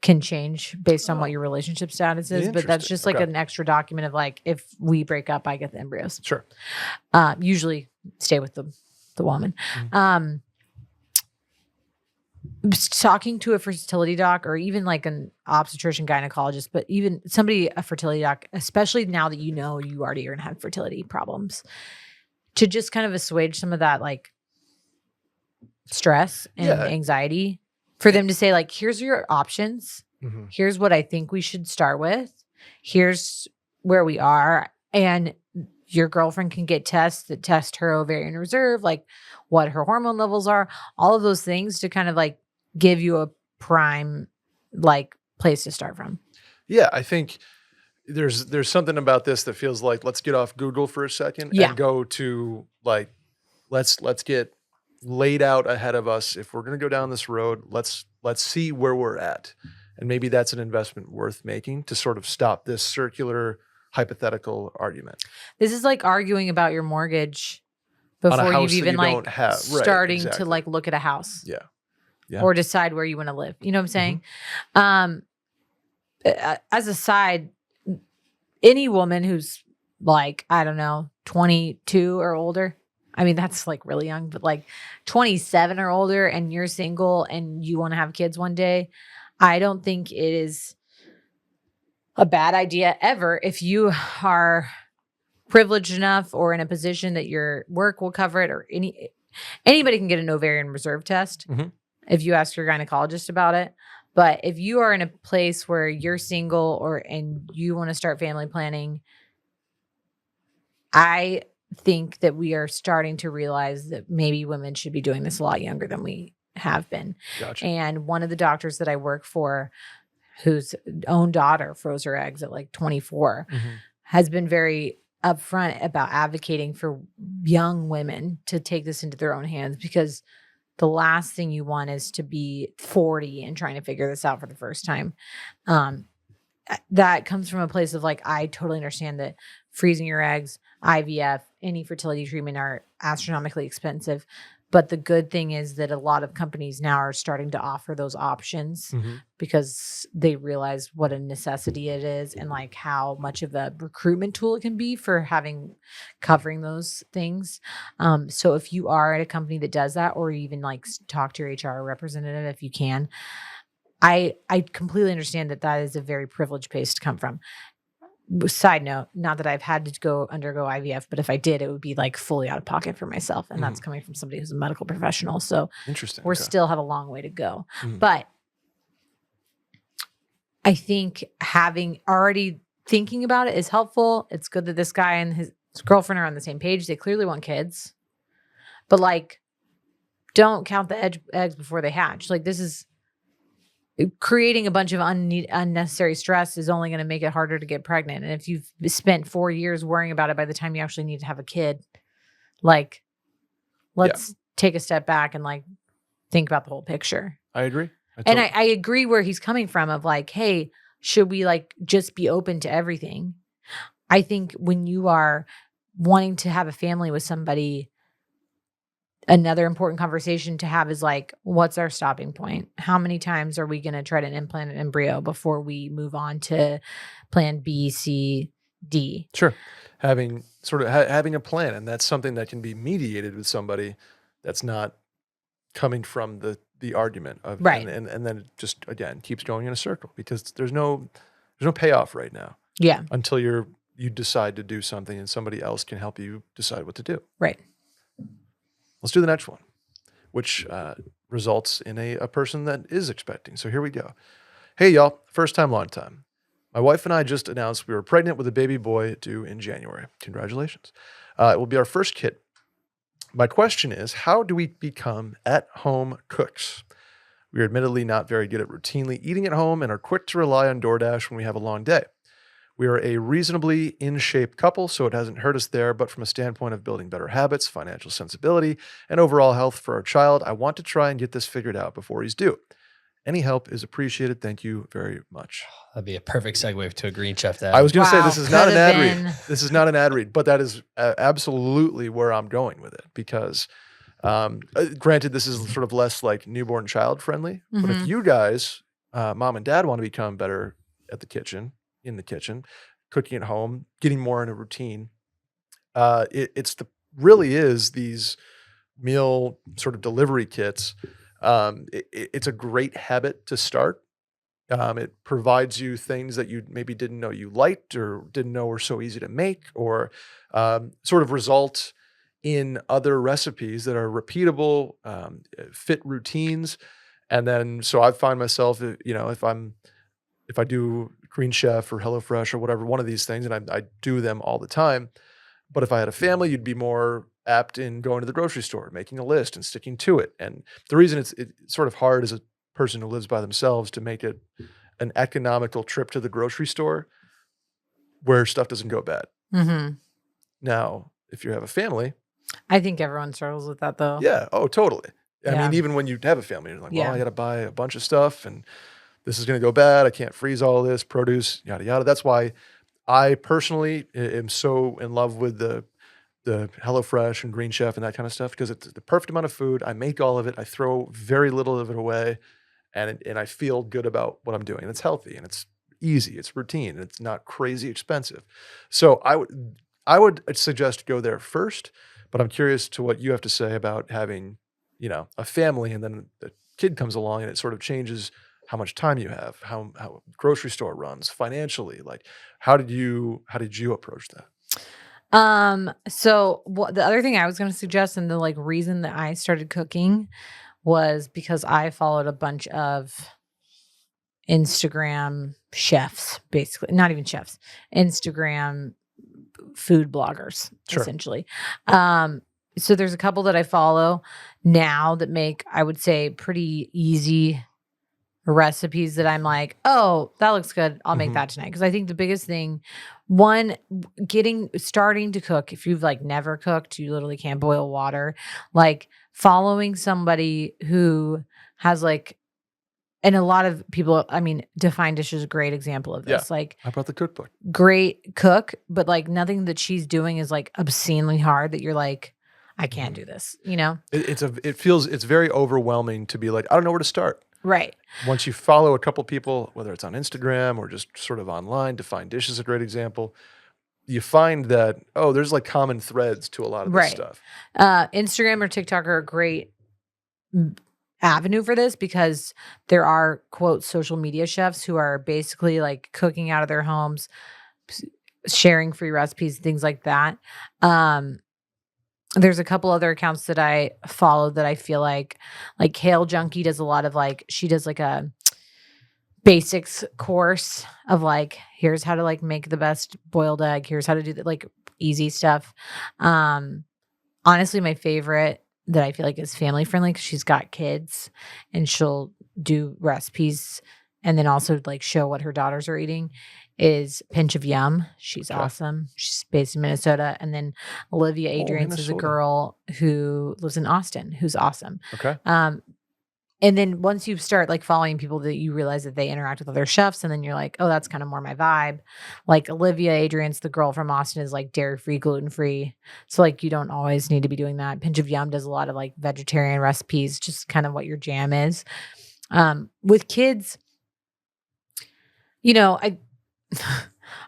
can change based on what your relationship status is. But that's just like an extra document of like, if we break up, I get the embryos. Sure. Usually stay with the woman. Talking to a fertility doc or even like an obstetrician gynecologist, but even somebody, a fertility doc, especially now that you know you already are going to have fertility problems, to just kind of assuage some of that like stress and anxiety for them to say like, here's your options. Here's what I think we should start with. Here's where we are. And your girlfriend can get tests that test her ovarian reserve, like what her hormone levels are, all of those things to kind of like give you a prime like place to start from. Yeah, I think there's something about this that feels like let's get off Google for a second and go to like let's get laid out ahead of us. If we're going to go down this road, let's see where we're at. And maybe that's an investment worth making to sort of stop this circular hypothetical argument. This is like arguing about your mortgage before you've even like starting to like look at a house. Or decide where you want to live. You know what I'm saying? As a side, any woman who's like, I don't know, 22 or older. I mean, that's like really young, but like 27 or older and you're single and you want to have kids one day. I don't think it is a bad idea ever if you are privileged enough or in a position that your work will cover it, or anybody can get an ovarian reserve test if you ask your gynecologist about it. But if you are in a place where you're single and you want to start family planning, I think that we are starting to realize that maybe women should be doing this a lot younger than we have been. Gotcha. And one of the doctors that I work for, whose own daughter froze her eggs at like 24, has been very upfront about advocating for young women to take this into their own hands, because the last thing you want is to be 40 and trying to figure this out for the first time. That comes from a place of like, I totally understand that freezing your eggs, IVF, any fertility treatment are astronomically expensive. But the good thing is that a lot of companies now are starting to offer those options because they realize what a necessity it is and like how much of a recruitment tool it can be for covering those things. So if you are at a company that does that, or even like talk to your HR representative if you can, I completely understand that is a very privileged place to come from. Side note, not that I've had to undergo IVF, but if I did, it would be like fully out of pocket for myself. And that's coming from somebody who's a medical professional. So interesting. We still have a long way to go. But I think having already thinking about it is helpful. It's good that this guy and his girlfriend are on the same page. They clearly want kids, but like, don't count the eggs before they hatch. Like, this is creating a bunch of unnecessary stress is only going to make it harder to get pregnant. And if you've spent 4 years worrying about it by the time you actually need to have a kid, Like, let's take a step back and like think about the whole picture. I agree. I agree where he's coming from of like, hey, should we like just be open to everything? I think when you are wanting to have a family with somebody, another important conversation to have is like, what's our stopping point? How many times are we going to try to implant an embryo before we move on to plan B, C, D? Sure. Having having a plan, and that's something that can be mediated with somebody that's not coming from the argument of Right. and then it just again keeps going in a circle because there's no payoff right now. Yeah. Until you decide to do something and somebody else can help you decide what to do. Right. Let's do the next one, which results in a person that is expecting. So here we go. Hey y'all, first time, long time. My wife and I just announced we were pregnant with a baby boy due in January. Congratulations. It will be our first kid. My question is, how do we become at-home cooks? We are admittedly not very good at routinely eating at home and are quick to rely on DoorDash when we have a long day. We are a reasonably in-shape couple, so it hasn't hurt us there, but from a standpoint of building better habits, financial sensibility, and overall health for our child, I want to try and get this figured out before he's due. Any help is appreciated. Thank you very much. That'd be a perfect segue to a Green Chef dad. I was going to say, this is not an ad been. read. This is not an ad read, but that is absolutely where I'm going with it because granted, this is sort of less like newborn child friendly, but if you guys, mom and dad, want to become better at in the kitchen, cooking at home, getting more in a routine, really is these meal sort of delivery kits. It's a great habit to start. It provides you things that you maybe didn't know you liked or didn't know were so easy to make, or sort of result in other recipes that are repeatable, fit routines. And then, so I find myself, if I do Green Chef or HelloFresh or whatever, one of these things, and I do them all the time. But if I had a family, you'd be more apt in going to the grocery store, making a list and sticking to it. And the reason it's sort of hard as a person who lives by themselves to make it an economical trip to the grocery store where stuff doesn't go bad. Mm-hmm. Now, if you have a family. I think everyone struggles with that though. Yeah. Oh, totally. I mean, even when you have a family, you're like, well, I got to buy a bunch of stuff and this is going to go bad. I can't freeze all this produce, yada, yada. That's why I personally am so in love with the HelloFresh and Green Chef and that kind of stuff because it's the perfect amount of food. I make all of it. I throw very little of it away, and I feel good about what I'm doing. And it's healthy and it's easy. It's routine. And it's not crazy expensive. So I would suggest go there first. But I'm curious to what you have to say about having, a family, and then the kid comes along and it sort of changes how much time you have, how grocery store runs financially. Like, how did you approach that? So the other thing I was going to suggest, and the like reason that I started cooking was because I followed a bunch of Instagram chefs, basically, not even chefs, Instagram food bloggers, essentially. So there's a couple that I follow now that make, I would say, pretty easy recipes that I'm like, oh, that looks good. I'll make that tonight. Because I think the biggest thing, one, starting to cook, if you've like never cooked, you literally can't boil water, like following somebody who has like, and a lot of people, I mean, Defined Dish is a great example of this. Like, I brought the cookbook. Great cook, but like nothing that she's doing is like obscenely hard that you're like, I can't do this, It's very overwhelming to be like, I don't know where to start. Right. Once you follow a couple people, whether it's on Instagram or just sort of online, Defined Dish is a great example. You find that, there's like common threads to a lot of this stuff. Instagram or TikTok are a great avenue for this because there are, quote, social media chefs who are basically like cooking out of their homes, sharing free recipes, things like that. There's a couple other accounts that I follow that I feel like Kale Junkie does a lot of she does like a basics course of like, here's how to like make the best boiled egg. Here's how to do like easy stuff. Honestly, my favorite that I feel like is family friendly because she's got kids and she'll do recipes and then also like show what her daughters are eating is Pinch of Yum. She's Okay. awesome. She's based in Minnesota. And then Olivia Adrians is a Minnesota. girl who lives in Austin who's awesome. Okay. And then once you start like following people that you realize that they interact with other chefs, and then you're like, oh, that's kind of more my vibe. Like Olivia Adrians, the girl from Austin, is like dairy-free, gluten-free. So like you don't always need to be doing that. Pinch of Yum does a lot of like vegetarian recipes, just kind of what your jam is. With kids, you know, I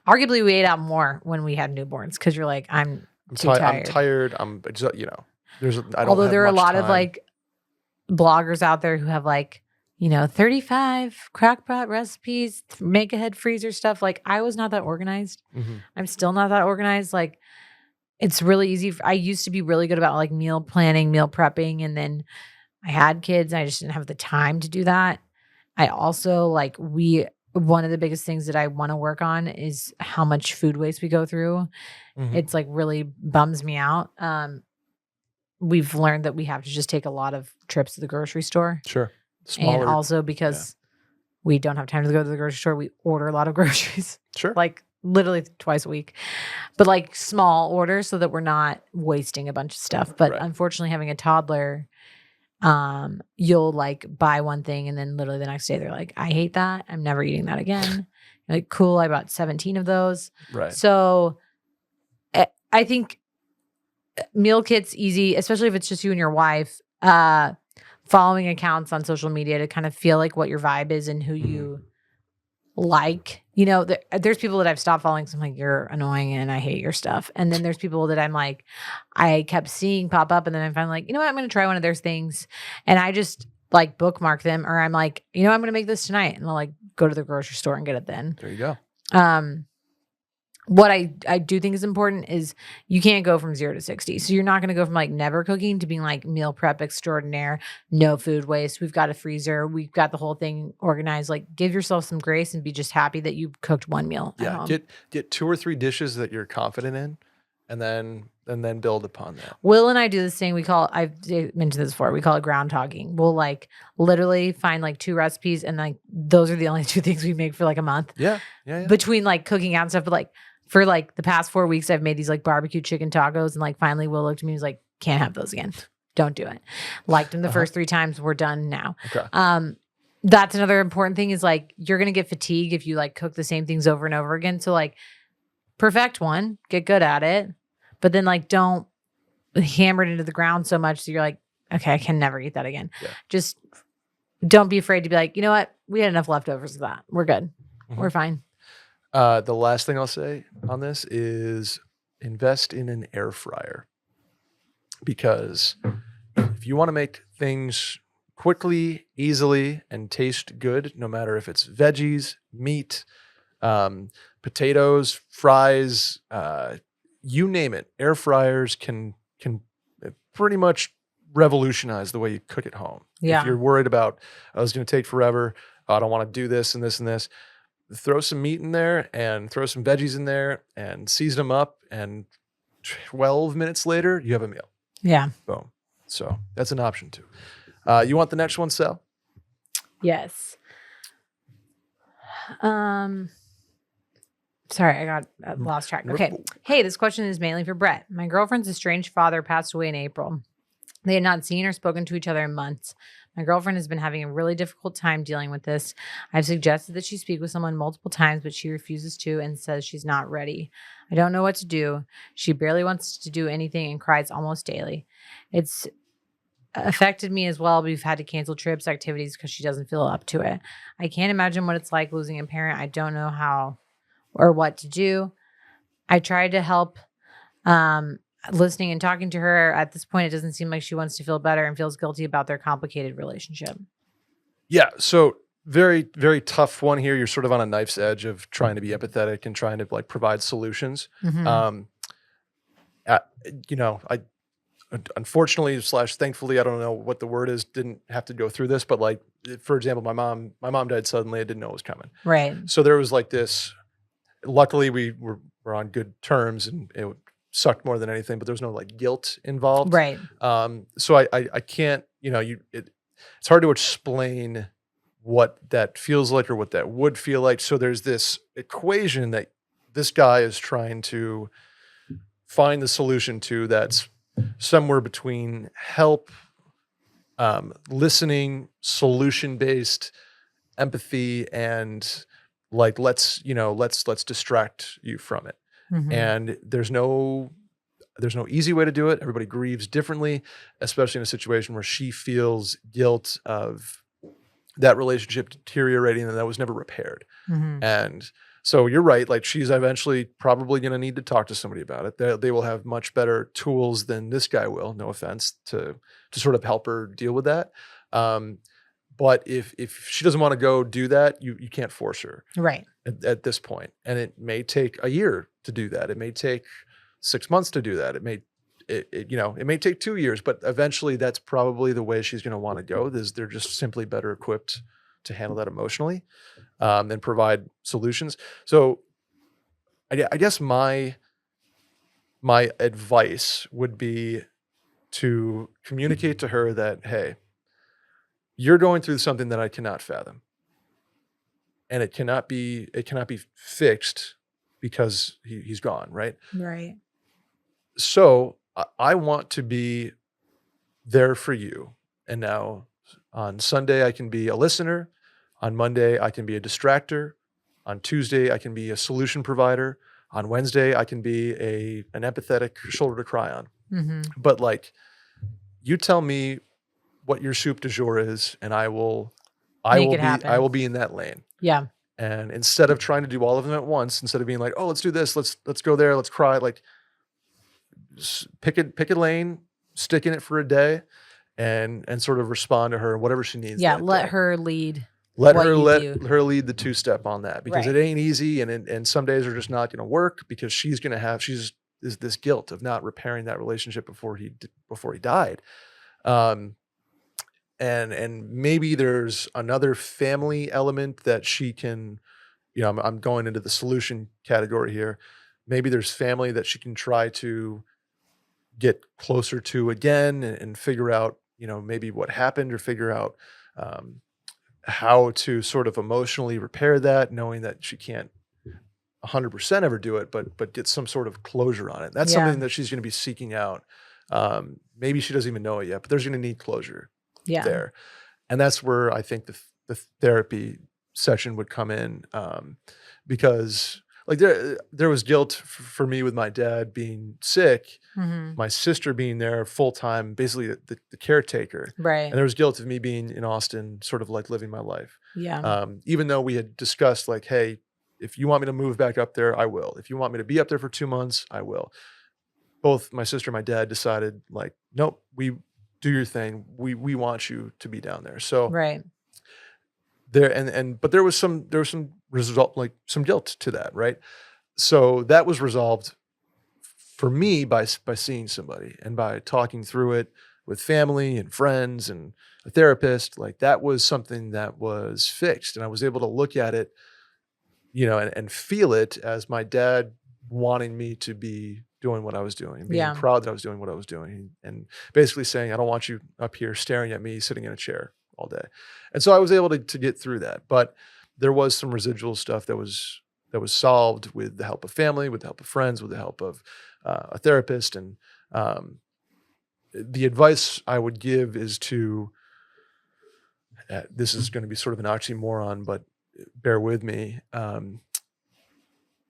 arguably we ate out more when we had newborns because you're like, I'm too tired. I'm tired. I'm just, you know, I don't Although have there are a much lot of time. like bloggers out there who have like, you know, 35 crockpot recipes, make ahead freezer stuff. Like I was not that organized. I'm still not that organized. Like it's really easy. I used to be really good about like meal planning, meal prepping. And then I had kids and I just didn't have the time to do that. I also like one of the biggest things that I want to work on is how much food waste we go through. It's like really bums me out. We've learned that we have to just take a lot of trips to the grocery store. Sure. Smaller, and also because we don't have time to go to the grocery store, we order a lot of groceries. Sure. Like literally twice a week. But like small orders so that we're not wasting a bunch of stuff. But unfortunately having a toddler, you'll like buy one thing and then literally the next day they're like, I hate that. I'm never eating that again. You're like, cool, I bought 17 of those. Right. So I think meal kits easy, especially if it's just you and your wife. Following accounts on social media to kind of feel like what your vibe is and who you like. You know, there's people that I've stopped following. So I'm like, you're annoying and I hate your stuff. And then there's people that I'm like, I kept seeing pop up and then I'm finally like, you know what? I'm going to try one of their things. And I just like bookmark them, or I'm like, you know, I'm going to make this tonight. And I'll like go to the grocery store and get it then. There you go. What I do think is important is you can't go from 0 to 60. So you're not going to go from like never cooking to being like meal prep extraordinaire, no food waste. We've got a freezer. We've got the whole thing organized. Like give yourself some grace and be just happy that you cooked one meal at home. Get 2 or 3 dishes that you're confident in and then build upon that. Will and I do this thing I've mentioned this before. We call it groundhogging. We'll like literally find like 2 recipes and like those are the only 2 things we make for like a month. Yeah. Between like cooking out and stuff, but like for like the past 4 weeks, I've made these like barbecue chicken tacos. And like finally Will looked at me and was like, can't have those again. Don't do it. Liked them the first 3 times. We're done now. Okay. That's another important thing is like, you're going to get fatigued if you like cook the same things over and over again. So like perfect one, get good at it, but then like don't hammer it into the ground so much. So you're like, okay, I can never eat that again. Yeah. Just don't be afraid to be like, you know what? We had enough leftovers of that. We're good. We're fine. The last thing I'll say on this is invest in an air fryer, because if you want to make things quickly, easily, and taste good, no matter if it's veggies, meat, potatoes, fries, you name it, air fryers can pretty much revolutionize the way you cook at home. Yeah. If you're worried about, oh, it's going to take forever, I don't want to do this and this and this, throw some meat in there and throw some veggies in there and season them up, and 12 minutes later, you have a meal. Yeah. Boom. So that's an option too. You want the next one, Sal? Yes. Sorry, I got lost track. Okay. Hey, this question is mainly for Brett. My girlfriend's estranged father passed away in April. They had not seen or spoken to each other in months. My girlfriend has been having a really difficult time dealing with this. I've suggested that she speak with someone multiple times, but she refuses to and says she's not ready. I don't know what to do. She barely wants to do anything and cries almost daily. It's affected me as well. We've had to cancel trips, activities because she doesn't feel up to it. I can't imagine what it's like losing a parent. I don't know how or what to do. I tried to help listening and talking to her. At this point, it doesn't seem like she wants to feel better and feels guilty about their complicated relationship. Yeah. So very, very tough one here. You're sort of on a knife's edge of trying to be empathetic and trying to like provide solutions. You know, I unfortunately / thankfully, I don't know what the word is, didn't have to go through this, but like, for example, my mom died suddenly. I didn't know it was coming. Right. So there was like this, luckily we were on good terms and it sucked more than anything, but there was no like guilt involved. Right. So I can't, you know, it's hard to explain what that feels like or what that would feel like. So there's this equation that this guy is trying to find the solution to that's somewhere between help, listening, solution-based empathy, and like, let's distract you from it. Mm-hmm. And there's no easy way to do it. Everybody grieves differently, especially in a situation where she feels guilt of that relationship deteriorating and that was never repaired. Mm-hmm. And so you're right. Like, she's eventually probably going to need to talk to somebody about it. They will have much better tools than this guy will. No offense, to sort of help her deal with that. But if she doesn't want to go do that, you can't force her Right. at this point. And it may take a year to do that. It may take 6 months to do that. It may take 2 years, but eventually that's probably the way she's going to want to go. They're just simply better equipped to handle that emotionally, and provide solutions. So I guess my advice would be to communicate to her that, hey, you're going through something that I cannot fathom, and it cannot be fixed because he's gone, right? Right. So I want to be there for you. And now on Sunday, I can be a listener. On Monday, I can be a distractor. On Tuesday, I can be a solution provider. On Wednesday, I can be an empathetic shoulder to cry on. Mm-hmm. But like, you tell me what your soup du jour is, and I will be in that lane. Yeah. And instead of trying to do all of them at once, instead of being like, oh, let's do this, let's go there, let's cry, like, pick a lane, stick in it for a day, and sort of respond to her, whatever she needs. Yeah. Let her lead. Let her lead the 2-step on that, because it ain't easy. And some days are just not going to work, because she's this guilt of not repairing that relationship before he died. And maybe there's another family element that she can, I'm going into the solution category here. Maybe there's family that she can try to get closer to again, and figure out, maybe what happened, or figure out how to sort of emotionally repair that, knowing that she can't 100% ever do it, but get some sort of closure on it. That's something that she's going to be seeking out. Maybe she doesn't even know it yet, but there's going to need closure there. And that's where I think the therapy session would come in, because like there was guilt for me with my dad being sick, Mm-hmm. my sister being there full time, basically the caretaker. Right. And there was guilt of me being in Austin, sort of like living my life. Yeah. Even though we had discussed like, hey, if you want me to move back up there, I will. If you want me to be up there for 2 months, I will. Both my sister and my dad decided like, nope, we do your thing. We want you to be down there. So right. But there was some result, like some guilt to that, right? So that was resolved for me by seeing somebody and by talking through it with family and friends and a therapist. Like, that was something that was fixed, and I was able to look at it, and feel it as my dad wanting me to be doing what I was doing, and being proud that I was doing what I was doing, and basically saying, I don't want you up here staring at me sitting in a chair all day. And so I was able to get through that. But there was some residual stuff that was solved with the help of family, with the help of friends, with the help of a therapist. And the advice I would give is to, this is going to be sort of an oxymoron, but bear with me,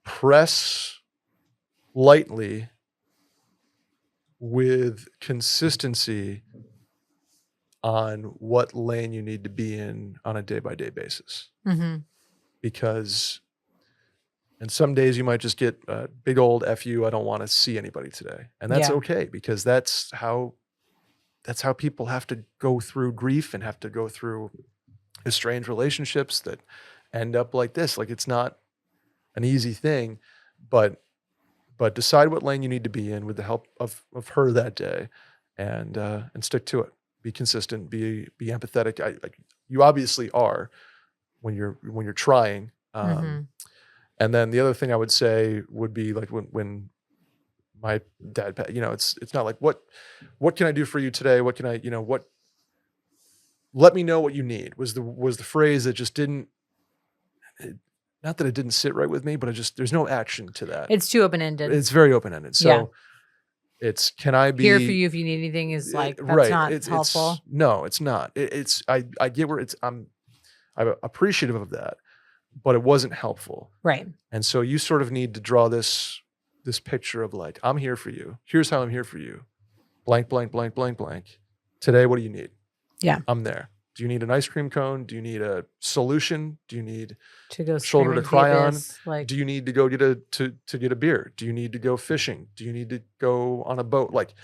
press lightly with consistency on what lane you need to be in on a day-by-day basis. Mm-hmm. Because, and some days you might just get a big old F you, I don't want to see anybody today. And that's okay, because that's how people have to go through grief and have to go through estranged relationships that end up like this. Like, it's not an easy thing, but decide what lane you need to be in with the help of her that day, and stick to it. Be consistent, be empathetic. You obviously are when you're trying. Mm-hmm. And then the other thing I would say would be like when my dad, it's not like, what can I do for you today? What can I, let me know what you need was the phrase that just didn't, not that it didn't sit right with me, but there's no action to that. It's too open-ended. It's very open-ended. So it's, can I be here for you if you need anything is like, that's right. not helpful. No, it's not. I get where I'm appreciative of that, but it wasn't helpful. Right. And so you sort of need to draw this picture of like, I'm here for you. Here's how I'm here for you. Blank, blank, blank, blank, blank. Today, what do you need? Yeah. I'm there. Do you need an ice cream cone? Do you need a solution? Do you need to go shoulder to cry on? Like, do you need to go get a beer? Do you need to go fishing? Do you need to go on a boat? Like,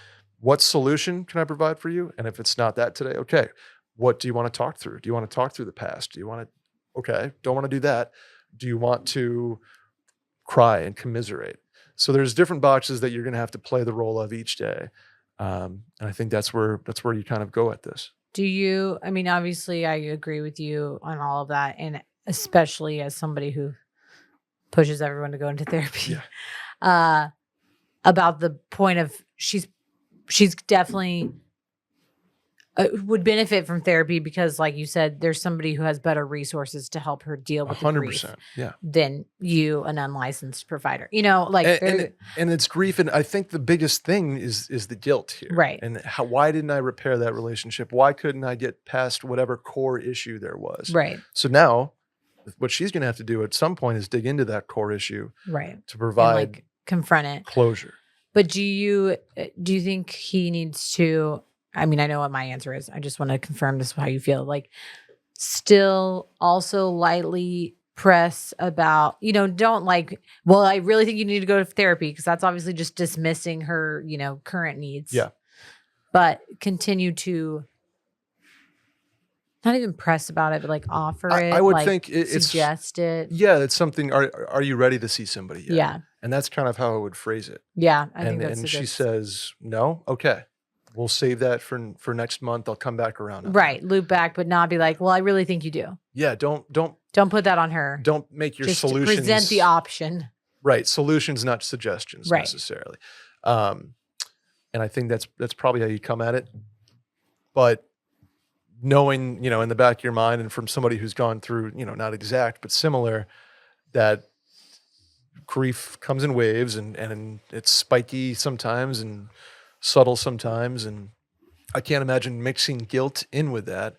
what solution can I provide for you? And if it's not that today, okay, what do you want to talk through? Do you want to talk through the past? Do you want to, okay, don't want to do that. Do you want to cry and commiserate? So there's different boxes that you're going to have to play the role of each day. And I think that's where you kind of go at this. Do you, I mean, obviously I agree with you on all of that. And especially as somebody who pushes everyone to go into therapy, about the point of she's definitely would benefit from therapy because, like you said, there's somebody who has better resources to help her deal with 100%, than you, an unlicensed provider. You know, like, and it's grief, and I think the biggest thing is the guilt here, right? And why didn't I repair that relationship? Why couldn't I get past whatever core issue there was? Right. So now, what she's going to have to do at some point is dig into that core issue, right, to provide and, like, confront it, closure. But do you think he needs to? I mean, I know what my answer is. I just want to confirm this is how you feel. Like, still also lightly press about, don't like, well, I really think you need to go to therapy, because that's obviously just dismissing her, current needs. Yeah. But continue to not even press about it, but like offer it. I would like, think suggest it. Yeah, it's something. Are you ready to see somebody yet? Yeah. And that's kind of how I would phrase it. Yeah. I think that's and she says, no, okay. We'll save that for next month. I'll come back around. Right. Loop back, but not be like, well, I really think you do. Yeah. Don't put that on her. Don't make your just solutions. Present the option. Right. Solutions, not suggestions necessarily. And I think that's probably how you come at it. But knowing, in the back of your mind, and from somebody who's gone through, not exact, but similar, that grief comes in waves, and it's spiky sometimes and subtle sometimes, and I can't imagine mixing guilt in with that.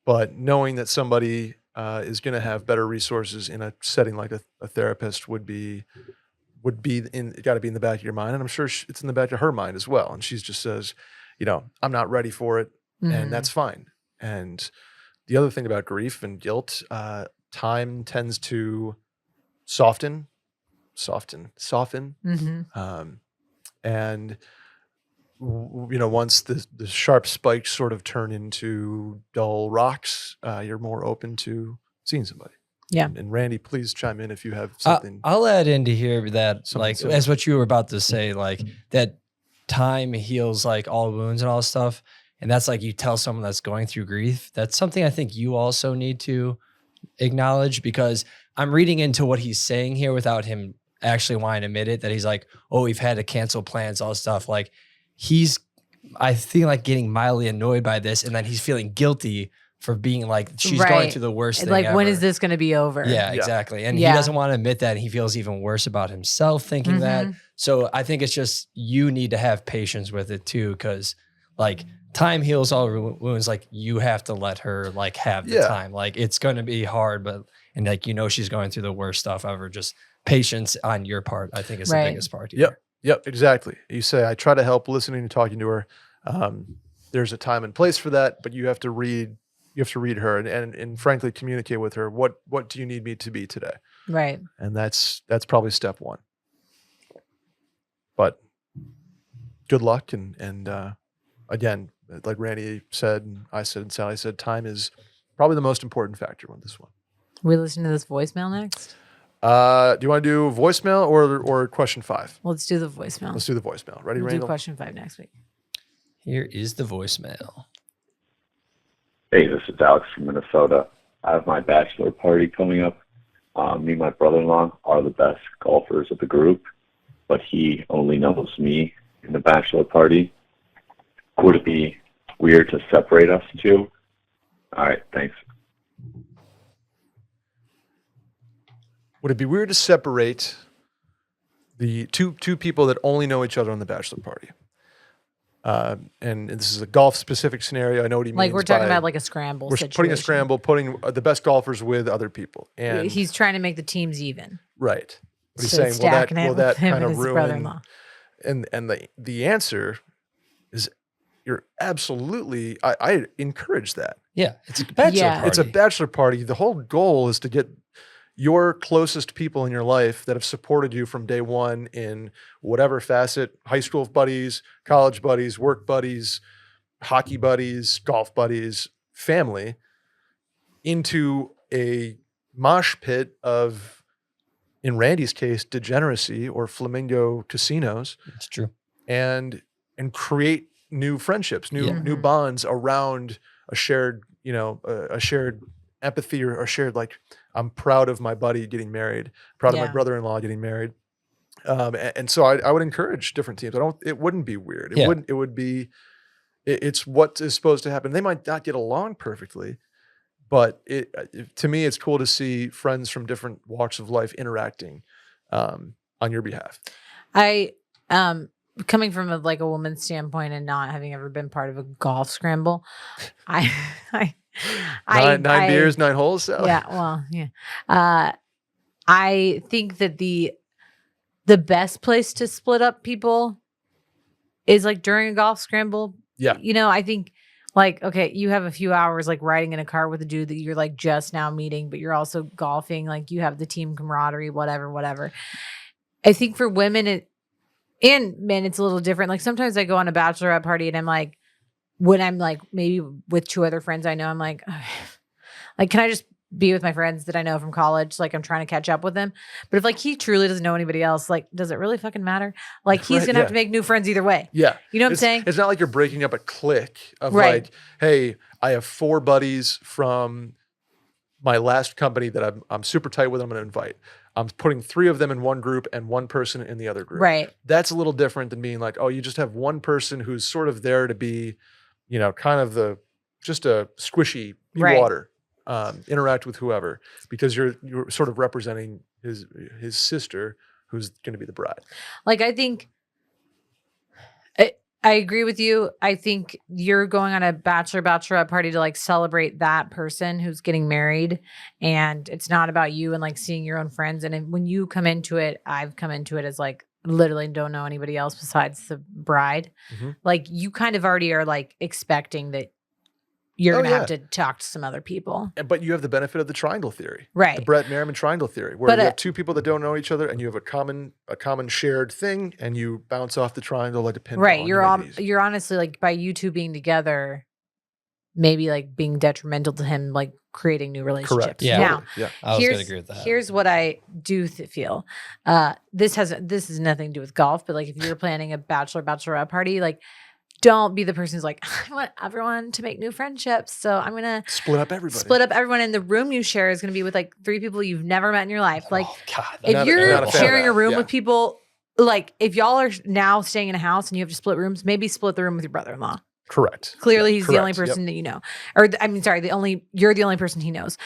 But knowing that somebody is going to have better resources in a setting like a therapist would be got to be in the back of your mind, and I'm sure it's in the back of her mind as well. And she just says, I'm not ready for it, and that's fine. And the other thing about grief and guilt, time tends to soften, and once the sharp spikes sort of turn into dull rocks, you're more open to seeing somebody. Yeah. And Randy, please chime in if you have something. I'll add into here that, like, similar. as what you were about to say, like, that time heals like all wounds and all stuff. And that's like, you tell someone that's going through grief. That's something I think you also need to acknowledge, because I'm reading into what he's saying here without him actually wanting to admit it, that he's like, oh, we've had to cancel plans, all this stuff. Like, I feel like getting mildly annoyed by this, and then he's feeling guilty for being like, she's going through the worst thing like, ever. when is this going to be over? Yeah, exactly. And he doesn't want to admit that, and he feels even worse about himself thinking that. So I think it's just, you need to have patience with it too, because like, time heals all wounds. Like, you have to let her like have the time. Like, it's going to be hard, and like, she's going through the worst stuff ever. Just patience on your part, I think, is the biggest part here. Yep, exactly. You say, I try to help listening and talking to her. There's a time and place for that, but you have to read her and frankly communicate with her. What do you need me to be today? Right. And that's probably step one. But good luck. And again, like Randy said, and I said, and Sally said, time is probably the most important factor on this one. We listen to this voicemail next? Do you want to do voicemail or question 5? Let's do the voicemail. Let's do the voicemail. Ready, We'll Randall? do question 5 next week. Here is the voicemail. Hey, this is Alex from Minnesota. I have my bachelor party coming up. Me and my brother-in-law are the best golfers of the group, but he only knows me in the bachelor party. Would it be weird to separate us two? All right, thanks. Would it be weird to separate the two people that only know each other on the bachelor party? And this is a golf specific scenario. I know what he means. Like we're talking about like a scramble we're situation. putting a scramble, putting the best golfers with other people. And He's trying to make the teams even. right. But he's So saying, stacking it will that with him kind and of his ruin? brother-in-law. And the answer is, you're absolutely. I encourage that. Yeah, it's a bachelor Yeah. party. It's a bachelor party. The whole goal is to get your closest people in your life that have supported you from day one in whatever facet: high school buddies, college buddies, work buddies, hockey buddies, golf buddies, family, into a mosh pit of, in Randy's case, degeneracy or flamingo casinos, It's true. and create new friendships, new Mhm. bonds around a shared, a shared empathy, or a shared, like, I'm proud of my buddy getting married, proud of my Yeah. brother-in-law getting married. And so I would encourage different teams. It wouldn't be weird. Yeah. It would be, it's what is supposed to happen. They might not get along perfectly, but to me, it's cool to see friends from different walks of life interacting on your behalf. I coming from a woman's standpoint and not having ever been part of a golf scramble, Nine beers, 9 holes. Sally? Yeah, well, yeah. I think that the best place to split up people is like during a golf scramble. Yeah. I think like, okay, you have a few hours like riding in a car with a dude that you're like just now meeting, but you're also golfing. Like you have the team camaraderie, whatever. I think for women and men, it's a little different. Like sometimes I go on a bachelorette party and I'm like, when I'm like maybe with 2 other friends I know, I'm like, like, can I just be with my friends that I know from college? Like I'm trying to catch up with them. But if like he truly doesn't know anybody else, like, does it really fucking matter? Like he's Right, gonna have yeah. to make new friends either way. Yeah. You know what I'm saying? It's not like you're breaking up a clique of Right. like, hey, I have 4 buddies from my last company that I'm super tight with. I'm going to invite. I'm putting 3 of them in one group and 1 person in the other group. Right. That's a little different than being like, oh, you just have 1 person who's sort of there to be, kind of just a squishy Right. water, interact with whoever, because you're sort of representing his sister, who's going to be the bride. Like I think I agree with you. I think you're going on a bachelorette party to like celebrate that person who's getting married, and it's not about you and like seeing your own friends. And when you come into it, I've come into it as like literally don't know anybody else besides the bride. Mhm. Like you kind of already are like expecting that you're Oh, gonna yeah. have to talk to some other people. But you have the benefit of the triangle theory. Right. The Brett Merriman triangle theory, where But, you have 2 people that don't know each other, and you have a common shared thing, and you bounce off the triangle like a pinball. Right. and You're you make on, it easy. you're honestly like by you 2 being together, maybe like being detrimental to him, like creating new relationships. Correct. Yeah. Now, Totally. Yeah. I was gonna agree with that. Here's what I do feel. This has nothing to do with golf, but like if you're planning a bachelorette party, like don't be the person who's like, I want everyone to make new friendships, so I'm gonna Split up everybody. split up everyone. In the room you share is gonna be with like 3 people you've never met in your life. Like Oh, God, if not a- you're not a fan of sharing a that. room Yeah. with people, like if y'all are now staying in a house and you have to split rooms, maybe split the room with your brother-in-law. Correct. Clearly, Yeah, he's the only correct. person that you know, or you're the only person he knows.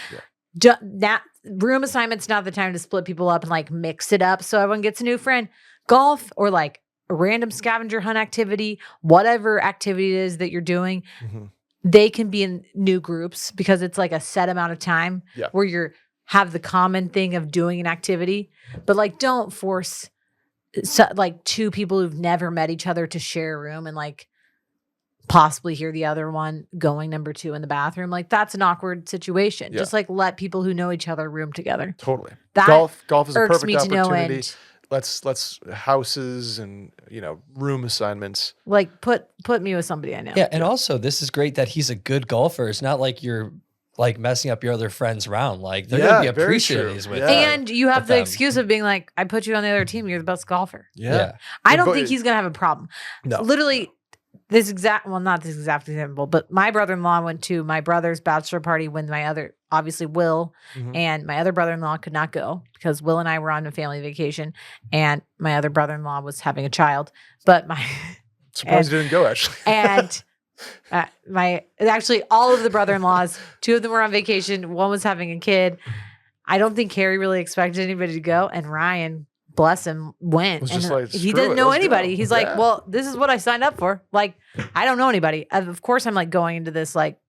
Yeah. That room assignment's not the time to split people up and like mix it up so everyone gets a new friend. Golf or like a random scavenger hunt activity, whatever activity it is that you're doing, Mhm. they can be in new groups because it's like a set amount of time Yeah. where you have the common thing of doing an activity, but like don't force like 2 people who've never met each other to share a room and like possibly hear the other one going number 2 in the bathroom. Like that's an awkward situation. Yeah. Just like let people who know each other room together. Totally. That Golf is a irks perfect me to no opportunity. end. Let's houses and room assignments. Like put me with somebody I know. Yeah, and also this is great that he's a good golfer. It's not like you're like messing up your other friends' round. Like they're gonna be Yeah, very appreciative true. he's with. Yeah. And you have with the them. excuse of being like, I put you on the other team. You're the best golfer. Yeah. I don't But- think he's gonna have a problem. No. Literally, not this exact example, but my brother-in-law went to my brother's bachelor party when obviously Will Mhm. and my other brother-in-law could not go because Will and I were on a family vacation and my other brother-in-law was having a child. But Surprised you didn't go, actually. and Actually, all of the brother-in-laws, 2 of them were on vacation. 1 was having a kid. I don't think Carrie really expected anybody to go. And Ryan, bless him, went. Was And just like, he "Screw didn't it, know let's anybody. go." He's Yeah. like, well, this is what I signed up for. Like, I don't know anybody. Of course, I'm like going into this, like,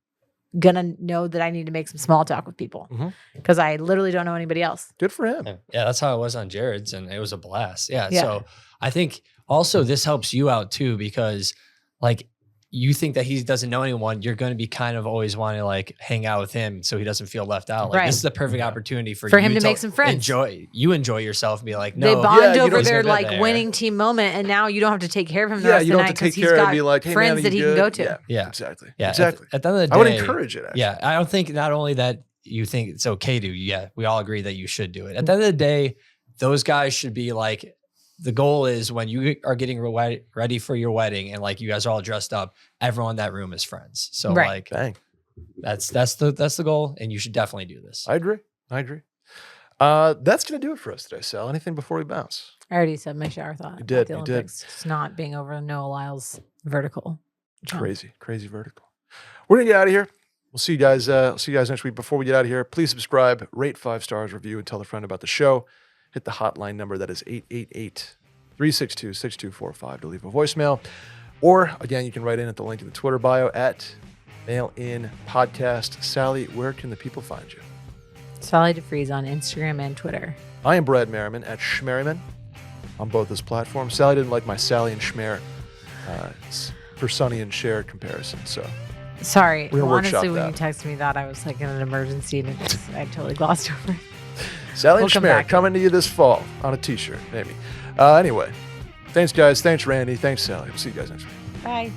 gonna know that I need to make some small talk with people because I literally don't know anybody else. Good for him. Yeah, that's how it was on Jared's, and it was a blast. Yeah. Yeah. So I think also this helps you out too, because like you think that he doesn't know anyone, you're going to be kind of always wanting to like hang out with him so he doesn't feel left out. Like Right. this is the perfect opportunity for him you to make some friends. Enjoy yourself and be like, no, They bond you over don't their spend it like there. winning team moment, and now you don't have to take care of him the Yeah, rest you of the don't night have to take because he's care of it got and be like, hey, friends man, are that you he can good? go to. Yeah. Exactly. Yeah. Exactly. At the end of the day, I would encourage it. Actually. Yeah. I don't think not only that you think it's okay to, yeah, we all agree that you should do it. At the end of the day, those guys should be like, the goal is when you are getting ready for your wedding and like you guys are all dressed up, everyone in that room is friends. So Right. like Bang. that's the goal, and you should definitely do this. I agree. That's going to do it for us today, Sal. Anything before we bounce? I already said my shower thought. You did, about the you did. Olympics. Just not being over Noah Lyle's vertical. jump. Crazy vertical. We're going to get out of here. We'll see you guys next week. Before we get out of here, please subscribe, rate 5 stars, review, and tell a friend about the show. Hit the hotline number that is 888-362-6245 to leave a voicemail. Or, again, you can write in at the link in the Twitter bio at Mail In Podcast. Sally, where can the people find you? Sally deFries on Instagram and Twitter. I am Brett Merriman at Schmerriman on both those platforms. Sally didn't like my Sally and Schmer for Sonny and Cher comparison, so Sorry. We're gonna workshop Honestly, when that. you texted me that, I was like in an emergency and I totally glossed over it. Sally We'll and come Schmer back. coming to you this fall on a t-shirt, maybe. Anyway, thanks guys. Thanks Randy. Thanks Sally. We'll see you guys next week. Bye.